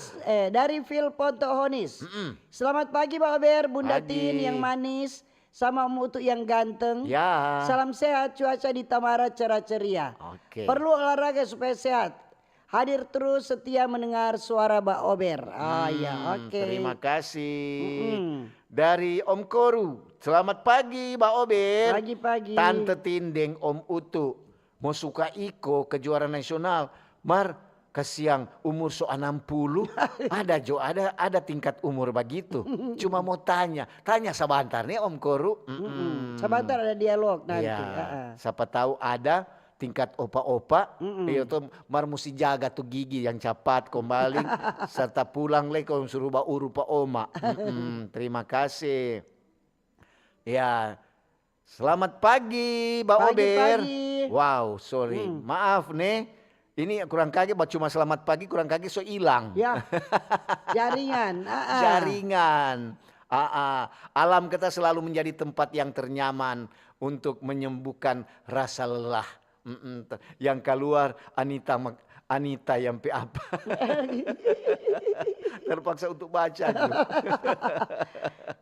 dari Phil Ponto Honis. Selamat pagi Pak Ober, Bunda Pagi. Tin yang manis, sama Om Utu yang ganteng. Ya. Salam sehat, cuaca di Tamara cerah ceria. Oke. Perlu olahraga supaya sehat. Hadir terus setia mendengar suara Mbak Ober. Ya, oke. Terima kasih. Dari Om Koru. Selamat pagi Mbak Ober. Pagi-pagi. Tante Tindeng Om Utu. Mau suka Iko kejuaraan nasional. Mar, kasiang umur 60. Ada tingkat umur begitu. Cuma mau tanya sebentar nih Om Koru. Sebentar ada dialog nanti. Iya. Siapa tahu ada tingkat opa-opa, itu mar mesti jaga tuh gigi yang cepat kembali, serta pulang lagi kalau suruh rupa oma. Terima kasih. Ya, selamat pagi Mbak Ober. Pagi. Wow, sorry, maaf nih. Ini kurang kaget, cuma selamat pagi kurang kaget so hilang. Ya, jaringan. Jaringan. Alam kita selalu menjadi tempat yang ternyaman untuk menyembuhkan rasa lelah. Yang keluar Anita yang apa? Terpaksa untuk baca.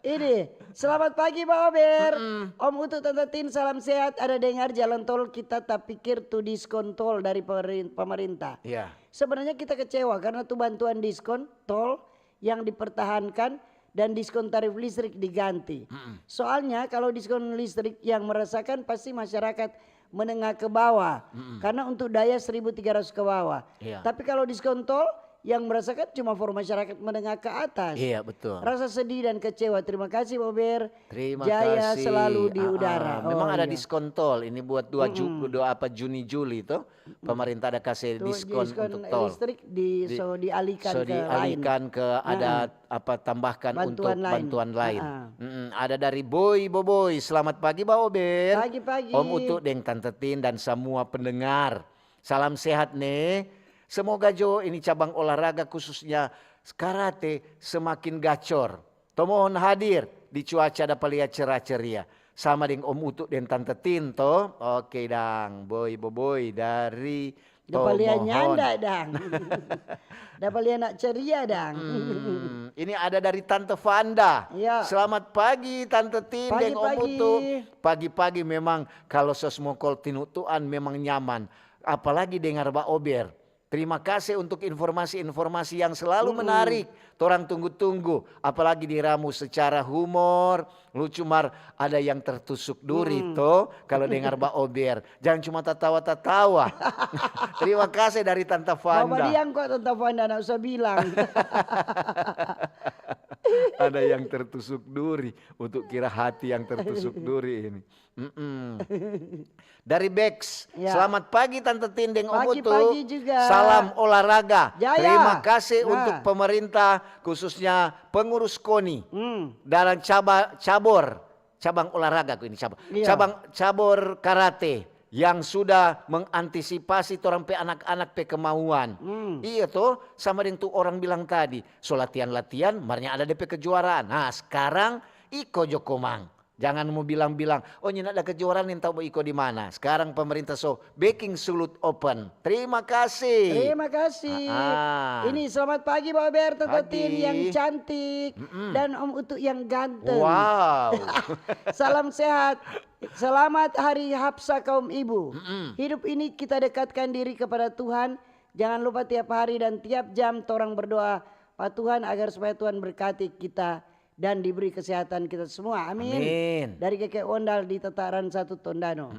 Ini, selamat pagi Pak Ober. Om Utu Tante Tin, salam sehat. Ada dengar jalan tol kita tak pikir tuh diskon tol dari pemerintah. Iya. Sebenarnya kita kecewa karena tuh bantuan diskon tol yang dipertahankan dan diskon tarif listrik diganti. Soalnya kalau diskon listrik yang merasakan pasti masyarakat menengah ke bawah. Karena untuk daya 1.300 ke bawah. Iya. Tapi kalau diskon tol yang merasakan cuma for masyarakat menengah ke atas. Iya betul. Rasa sedih dan kecewa. Terima kasih Pak Ber. Terima Jaya kasih. selalu di udara. Memang ada iya. diskon tol. Ini buat Juni Juli itu pemerintah ada kasih Tuh, diskon untuk tol. listrik dialihkan ke dialihkan lain. ke ada tambahkan Bantuan untuk lain. bantuan lain. Ada dari Boboy. Selamat pagi Mbak Ober. Pagi-pagi. Om Utu Deng Tante Tin dan semua pendengar. Salam sehat nih. Semoga Jo ini cabang olahraga khususnya karate semakin gacor. Tomohon hadir di cuaca dapat lihat cerah ceria. Sama dengan Om Utu dan Tante Tin toh. Oke dang, Boboy dari Dapat lihat Tomohon. nyanda dang. Dapat lihat nak ceria dang. Ini ada dari Tante Vanda. Ya. Selamat pagi Tante Tin dan Om Pagi-pagi. Utu. Pagi-pagi memang kalau sosmokol tinutuan memang nyaman. Apalagi dengar Mbak Ober. Terima kasih untuk informasi-informasi yang selalu menarik. Torang tunggu-tunggu. Apalagi diramu secara humor. Lucu mar ada yang tertusuk duri toh. Kalau dengar Mbak Ober. Jangan cuma tertawa-tertawa. Terima kasih dari Tante Vanda. Bapak diam kok Tante Vanda, nak usah bilang. Ada yang tertusuk duri. Untuk kira hati yang tertusuk duri ini. Dari Bex. Ya. Selamat pagi Tante Tindeng Om Utu. Pagi-pagi juga. Salam olahraga. Jaya. Terima kasih Nah. untuk pemerintah khususnya pengurus KONI. Dalam cabang olahraga ini Iya. cabur karate yang sudah mengantisipasi orang pe anak-anak pe kemauan. Iya tuh sama dengan tuh orang bilang tadi. So latihan-latihan marnya ada DP kejuaraan. Nah sekarang Iko Jokomang. Jangan mau bilang-bilang, oh nyina ada kejuaraan yang tahu mau ikut di mana. Sekarang pemerintah baking Sulut Open. Terima kasih. Terima kasih. Ini selamat pagi Pak Ber, Tante Tin Pagi. yang cantik dan Om Utu yang ganteng. Wow. Salam sehat. Selamat Hari Hapsa kaum ibu. Hidup ini kita dekatkan diri kepada Tuhan. Jangan lupa tiap hari dan tiap jam torang berdoa Pak Tuhan agar supaya Tuhan berkati kita dan diberi kesehatan kita semua. Amin. Amin. Dari Keke Ondal di Tataran 1 Tondano.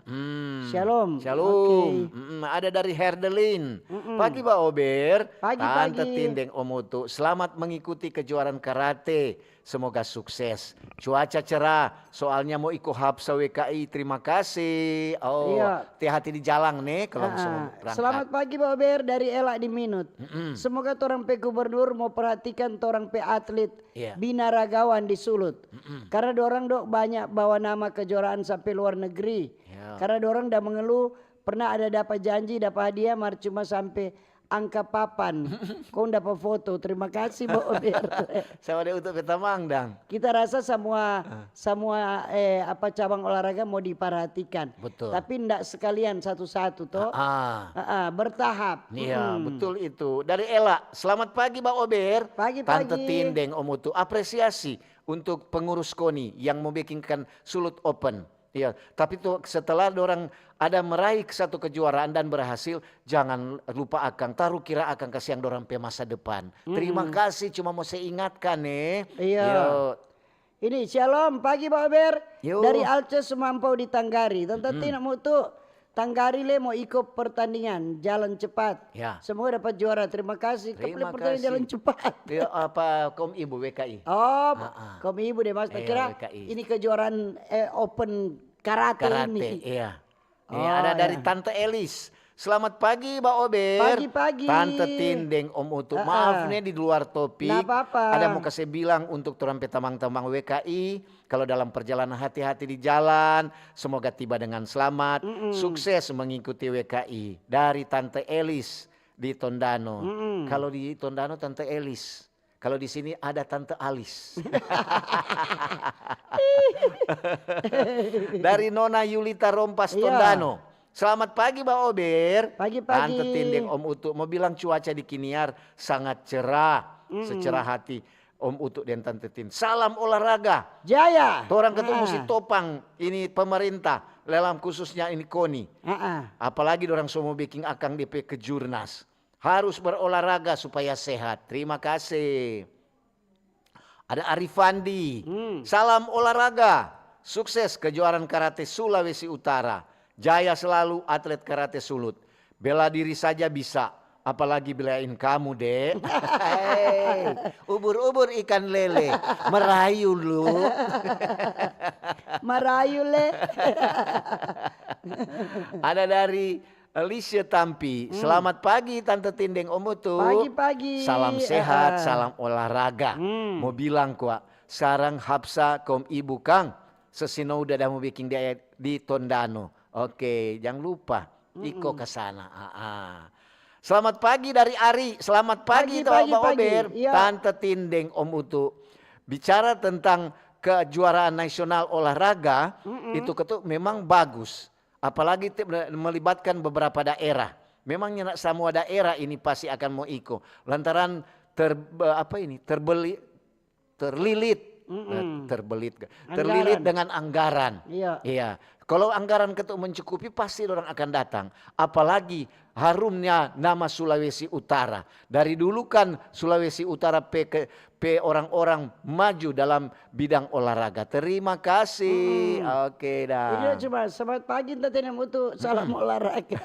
Shalom. Shalom. Oke. Ada dari Herdelin. Pagi Pak Ober. Pagi, Tante pagi. Tindeng Om Utu. Selamat mengikuti kejuaraan karate. Semoga sukses. Cuaca cerah. Soalnya mau ikut Hapsa WKI. Terima kasih. Oh, Iya. hati-hati di jalan nih kalau mau berangkat. Selamat pagi Pak Ber dari Ela di Minut. Semoga torang pe gubernur mau perhatikan torang pe atlet Iya. binaragawan di Sulut. Karena dorang dok banyak bawa nama kejuaraan sampai luar negeri. Iya. Karena dorang udah mengeluh pernah ada dapat janji dapat hadiah mar cuma sampai angka papan. Kau dapat foto. Terima kasih Pak Ber. Saya ada untuk Peta Mangdang. Kita rasa semua apa cabang olahraga mau diperhatikan. Betul. Tapi enggak sekalian satu-satu toh. Bertahap. Iya, betul itu. Dari Ella, selamat pagi Mbak Ober. Pagi, Tante pagi. Tindeng Om Utu, apresiasi untuk pengurus KONI yang mau bikinkan Sulut Open. Iya, tapi tuh setelah orang ada meraih satu kejuaraan dan berhasil, jangan lupa Akang, taruh kira Akang kasihan dorang pe masa depan. Terima kasih, cuma mau saya ingatkan nih. Iya. Yo. Ini shalom pagi Pak Ber. Yo. Dari Alce Semampau di Tanggari. Tante Tina mau tuh Tanggari le mau ikut pertandingan jalan cepat. Ya. Semoga dapat juara. Terima kasih. Terima Pertandingan kasih. jalan cepat. Ya, apa Kom Ibu WKI? Oh, kamu ibu deh Mas. Iya, Kira WKI. ini kejuaraan open karate, Karate, ini. iya. Ini Oh, ada dari ya. Tante Elis. Selamat pagi Mbak Ober. Pagi-pagi. Tante Tindeng Om Utu. Maaf nih di luar topik. Nggak apa-apa. Ada mau kasih bilang untuk turun tamang-tamang WKI. Kalau dalam perjalanan hati-hati di jalan. Semoga tiba dengan selamat. Sukses mengikuti WKI. Dari Tante Elis di Tondano. Kalau di Tondano Tante Elis. Kalau di sini ada Tante Alis. Dari Nona Yulita Rompas Iya. Tondano. Selamat pagi Mbak Ober. Pagi-pagi. Tante Tindeng Om Utu mau bilang cuaca di Kiniar sangat cerah. Secerah hati Om Utu dan Tante Tin. Salam olahraga. Jaya. Orang ketemu si Topang ini pemerintah. Dalam khususnya ini KONI. Apalagi orang semua bikin Akang DP ke Jurnas. Harus berolahraga supaya sehat. Terima kasih. Ada Arifandi. Salam olahraga. Sukses kejuaraan karate Sulawesi Utara. Jaya selalu atlet karate Sulut. Bela diri saja bisa. Apalagi belain kamu dek. Hei, ubur-ubur ikan lele. Merayu lu. Merayu le. Ada dari Alicia Tampi. Selamat pagi Tante Tindeng Om Utu. Pagi-pagi. Salam sehat, salam olahraga. Mau bilang kuat. Sarang Hapsa kaum ibu Kang. Sesino udah mau bikin dia di Tondano. Oke, jangan lupa. Iko ke sana. Selamat pagi dari Ari. Selamat pagi, Pagi, Mbak pagi. Ober. Iya. Tante Tindeng Om Utu. Bicara tentang kejuaraan nasional olahraga, itu memang bagus. Apalagi melibatkan beberapa daerah. Memangnya semua daerah ini pasti akan mau ikut. Lantaran terlilit dengan anggaran. Iya. Iya. Kalau anggaran mencukupi pasti orang akan datang. Apalagi harumnya nama Sulawesi Utara. Dari dulu kan Sulawesi Utara orang-orang maju dalam bidang olahraga. Terima kasih. Oke dah. Ini cuma selamat pagi Tante Mutu. Salam olahraga.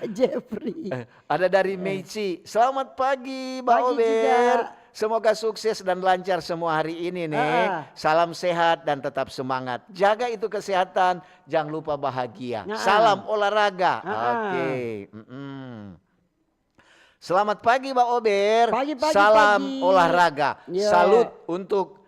Jeffrey. Ada dari Meici. Selamat pagi Mbak Pagi Ober. juga. Semoga sukses dan lancar semua hari ini nih. Salam sehat dan tetap semangat. Jaga itu kesehatan, jangan lupa bahagia. Salam olahraga. Oke. Selamat pagi Mbak Ober. Pagi-pagi, Salam pagi. olahraga. Yeah. Salut untuk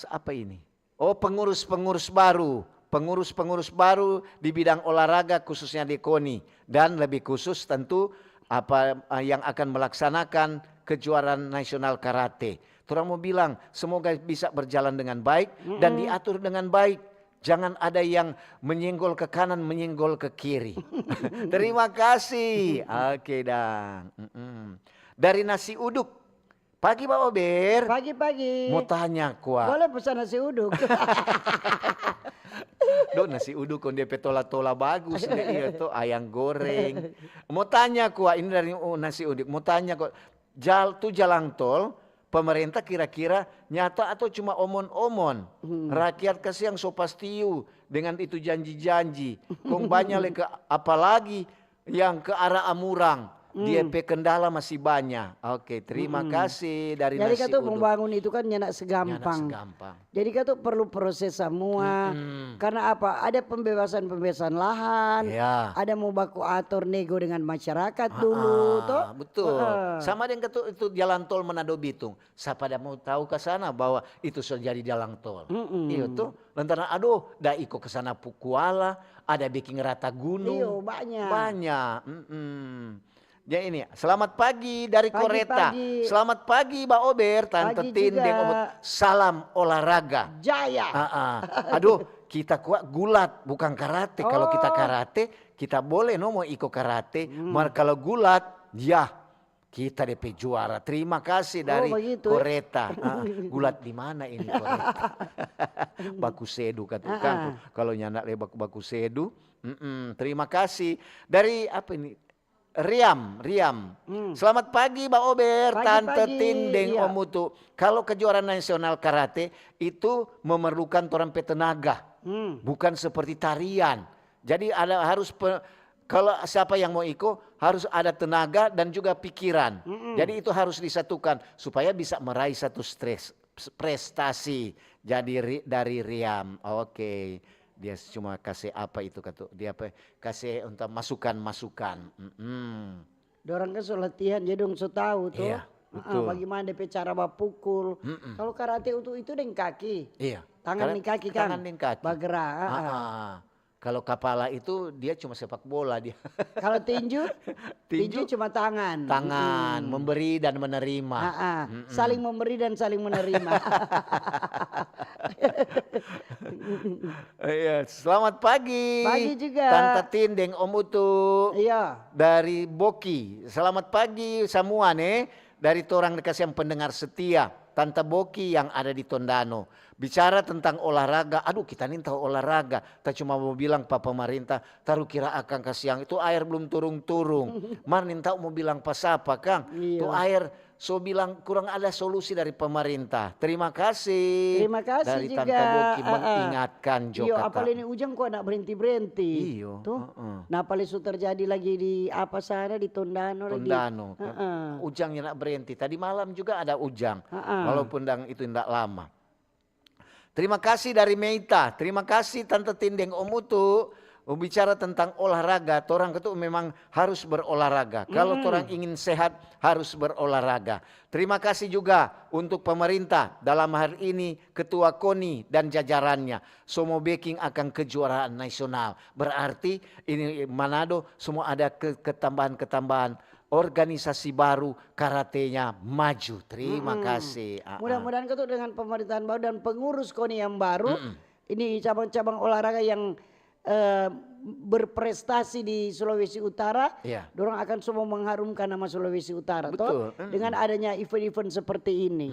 apa ini? Oh, pengurus-pengurus baru. Pengurus-pengurus baru di bidang olahraga khususnya di KONI. Dan lebih khusus tentu apa yang akan melaksanakan kejuaraan nasional karate. Torang mau bilang semoga bisa berjalan dengan baik dan diatur dengan baik. Jangan ada yang menyenggol ke kanan, menyenggol ke kiri. Terima kasih. Oke, Dang. Dari nasi uduk. Pagi Pak Ober. Pagi-pagi. Mau tanya kuah. Boleh pesan nasi uduk. Dok nasi uduk kon DP tola-tola bagus deh, iya tuh ayam goreng. Mau tanya kuah ini dari nasi uduk. Mau tanya kok jalan tol pemerintah kira-kira nyata atau cuma omon-omon? Rakyat kasihan so pastiu dengan itu janji-janji. Kong banyak lagi apalagi yang ke arah Amurang. DP Kendala masih banyak. Oke, terima kasih dari Jadi nasi kata uduk. membangun itu kan nyanak segampang. Jadi kata perlu proses semua. Karena apa? Ada pembebasan lahan. Ya. Ada mau baku atur nego dengan masyarakat dulu, toh. Betul. Sama dengan itu jalan tol Manado Bitung. Siapa ada mau tahu ke sana bahwa itu sudah jadi jalan tol. Iya tuh. Lantaran aduh, dah ikut ke sana Pukuala, ada bikin rata gunung. Iya, banyak. Banyak. Ya ini, selamat pagi dari Koreta. Pagi. Selamat pagi Mbak Ober, Tante Pagi Tindeng, juga. salam olahraga. Jaya. Aduh, kita kuat gulat bukan karate. Kalau kita karate, kita boleh mau ikut karate. Mar kalau gulat, ya kita DP juara. Terima kasih dari begitu, Koreta. Gulat di mana ini Koreta? Baku sedu katakan. Kalau nyanak baku sedu. Terima kasih dari apa ini? Riam. Selamat pagi Mbak Ober, Tante Tindeng, iya. Om Utu. Kalau kejuaraan nasional karate itu memerlukan orang tenaga, bukan seperti tarian. Jadi kalau siapa yang mau ikut harus ada tenaga dan juga pikiran. Jadi itu harus disatukan supaya bisa meraih satu prestasi. Jadi dari Riam, oke. Dia cuma kasih apa itu kata dia apa kasih untuk masukan. Dorang kan so latihan jadi dong so tahu tuh. Iya, betul. Bagaimana DP cara bapukul. Kalau karate itu dengan kaki. Iya. Tangan di kaki kan. Tangan di kaki. Bergerak. Kalau kepala itu dia cuma sepak bola dia. Kalau tinju, tinju cuma tangan. Tangan, memberi dan menerima. Saling memberi dan saling menerima. Iya, selamat pagi. Pagi juga. Tante Tindeng, Om Utu. Iya. Dari Boki. Selamat pagi semua nih. Dari torang dikasih yang pendengar setia. Tante Boki yang ada di Tondano. Bicara tentang olahraga, aduh kita nih tahu olahraga. Kita cuma mau bilang Pak pemerintah, taruh kira akan kasih yang itu air belum turung-turung. Mar nih tahu mau bilang pas apa Kang? Iya. Tuh air so bilang kurang ada solusi dari pemerintah. Terima kasih. Terima kasih dari juga. Tante Boki mengingatkan Iya, Jokata. apalagi ini ujung kok nak berhenti. Iyo. Tuh. Nah, apalagi itu terjadi lagi di apa sana di Tondano. Tondano. Ujangnya nak berhenti. Tadi malam juga ada ujang. Walaupun itu tidak lama. Terima kasih dari Meita. Terima kasih Tante Tindeng Om Utu. Bicara tentang olahraga, torang itu memang harus berolahraga. Kalau torang ingin sehat, harus berolahraga. Terima kasih juga untuk pemerintah dalam hari ini Ketua KONI dan jajarannya. Semua backing akan kejuaraan nasional. Berarti ini Manado semua ada ketambahan-ketambahan. Organisasi baru karatenya maju. Terima kasih. Mudah-mudahan itu dengan pemerintahan baru dan pengurus KONI yang baru. Ini cabang-cabang olahraga yang berprestasi di Sulawesi Utara, dorang akan semua mengharumkan nama Sulawesi Utara. Betul. Dengan adanya event-event seperti ini.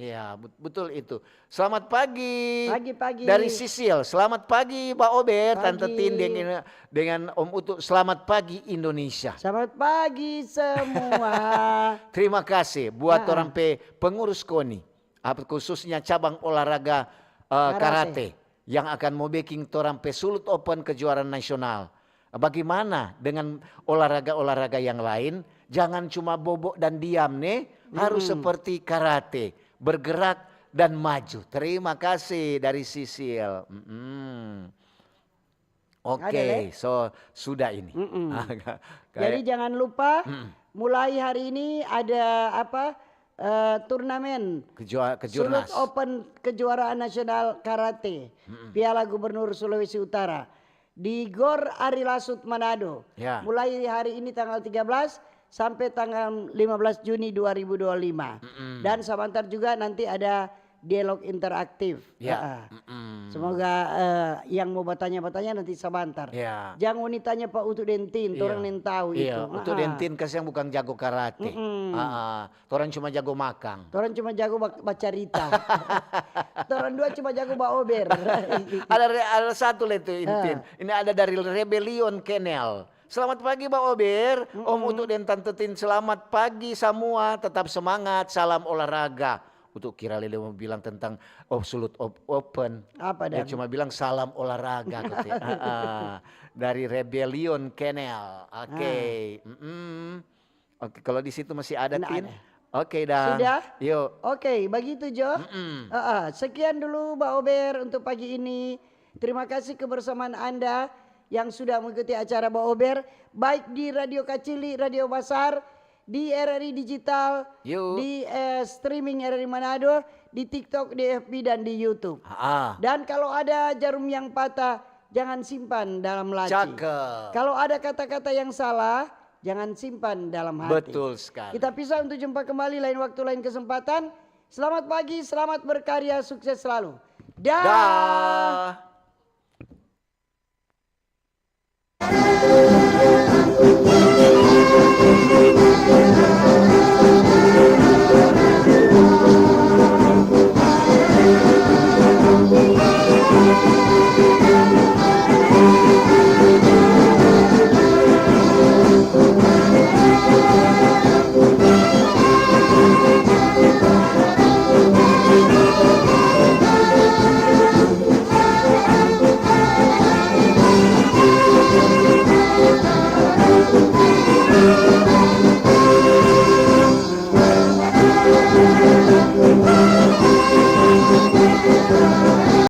Ya, betul itu. Selamat pagi. Pagi-pagi. Dari Sisil. Selamat pagi Pak Ober, Pagi. Tante Tindeng dengan Om Utu. Selamat pagi Indonesia. Selamat pagi semua. Terima kasih buat orang pengurus KONI, khususnya cabang olahraga karate yang akan mau backing torang Sulut Open kejuaraan nasional. Bagaimana dengan olahraga-olahraga yang lain? Jangan cuma bobok dan diam nih, harus seperti karate, bergerak dan maju. Terima kasih dari Sisil. Oke, so sudah ini. Jadi jangan lupa mulai hari ini ada turnamen Kejurnas. Sulut Open kejuaraan nasional karate Piala Gubernur Sulawesi Utara di Gor Ari Lasut Manado. Ya. Mulai hari ini tanggal 13 sampai tanggal 15 Juni 2025. Dan sebentar juga nanti ada dialog interaktif. Ya. Semoga yang mau bertanya-bertanya nanti sebentar. Ya. Jangan wanitanya Pak Utu Dentin, orang yang tahu itu. Iya, untuk Dentin kasih yang bukan jago karate. Orang cuma jago makang. Orang cuma jago baca Rita. Orang dua cuma jago Mbak Ober. ada satu itu Intin. Ini ada dari Rebellion Kenel. Selamat pagi Mbak Ober. Om Utu dan Tante Tin, selamat pagi semua. Tetap semangat, salam olahraga. Untuk kira Lele mau bilang tentang absolute open. Apa Dia dan? cuma bilang salam olahraga. Dari Rebellion Kenel. Oke. Oke, kalau di situ masih ada Tin. Oke dah. Sudah? Yuk. Oke, begitu Jo. Sekian dulu Mbak Ober untuk pagi ini. Terima kasih kebersamaan Anda yang sudah mengikuti acara Mbak Ober. Baik di Radio Kacili, Radio Basar, di RRI Digital, di streaming RRI Manado, di TikTok, di FB dan di YouTube. Dan kalau ada jarum yang patah, jangan simpan dalam laci. Cakep. Kalau ada kata-kata yang salah, jangan simpan dalam hati. Betul sekali. Kita pisah untuk jumpa kembali lain waktu, lain kesempatan. Selamat pagi, selamat berkarya, sukses selalu. Dah.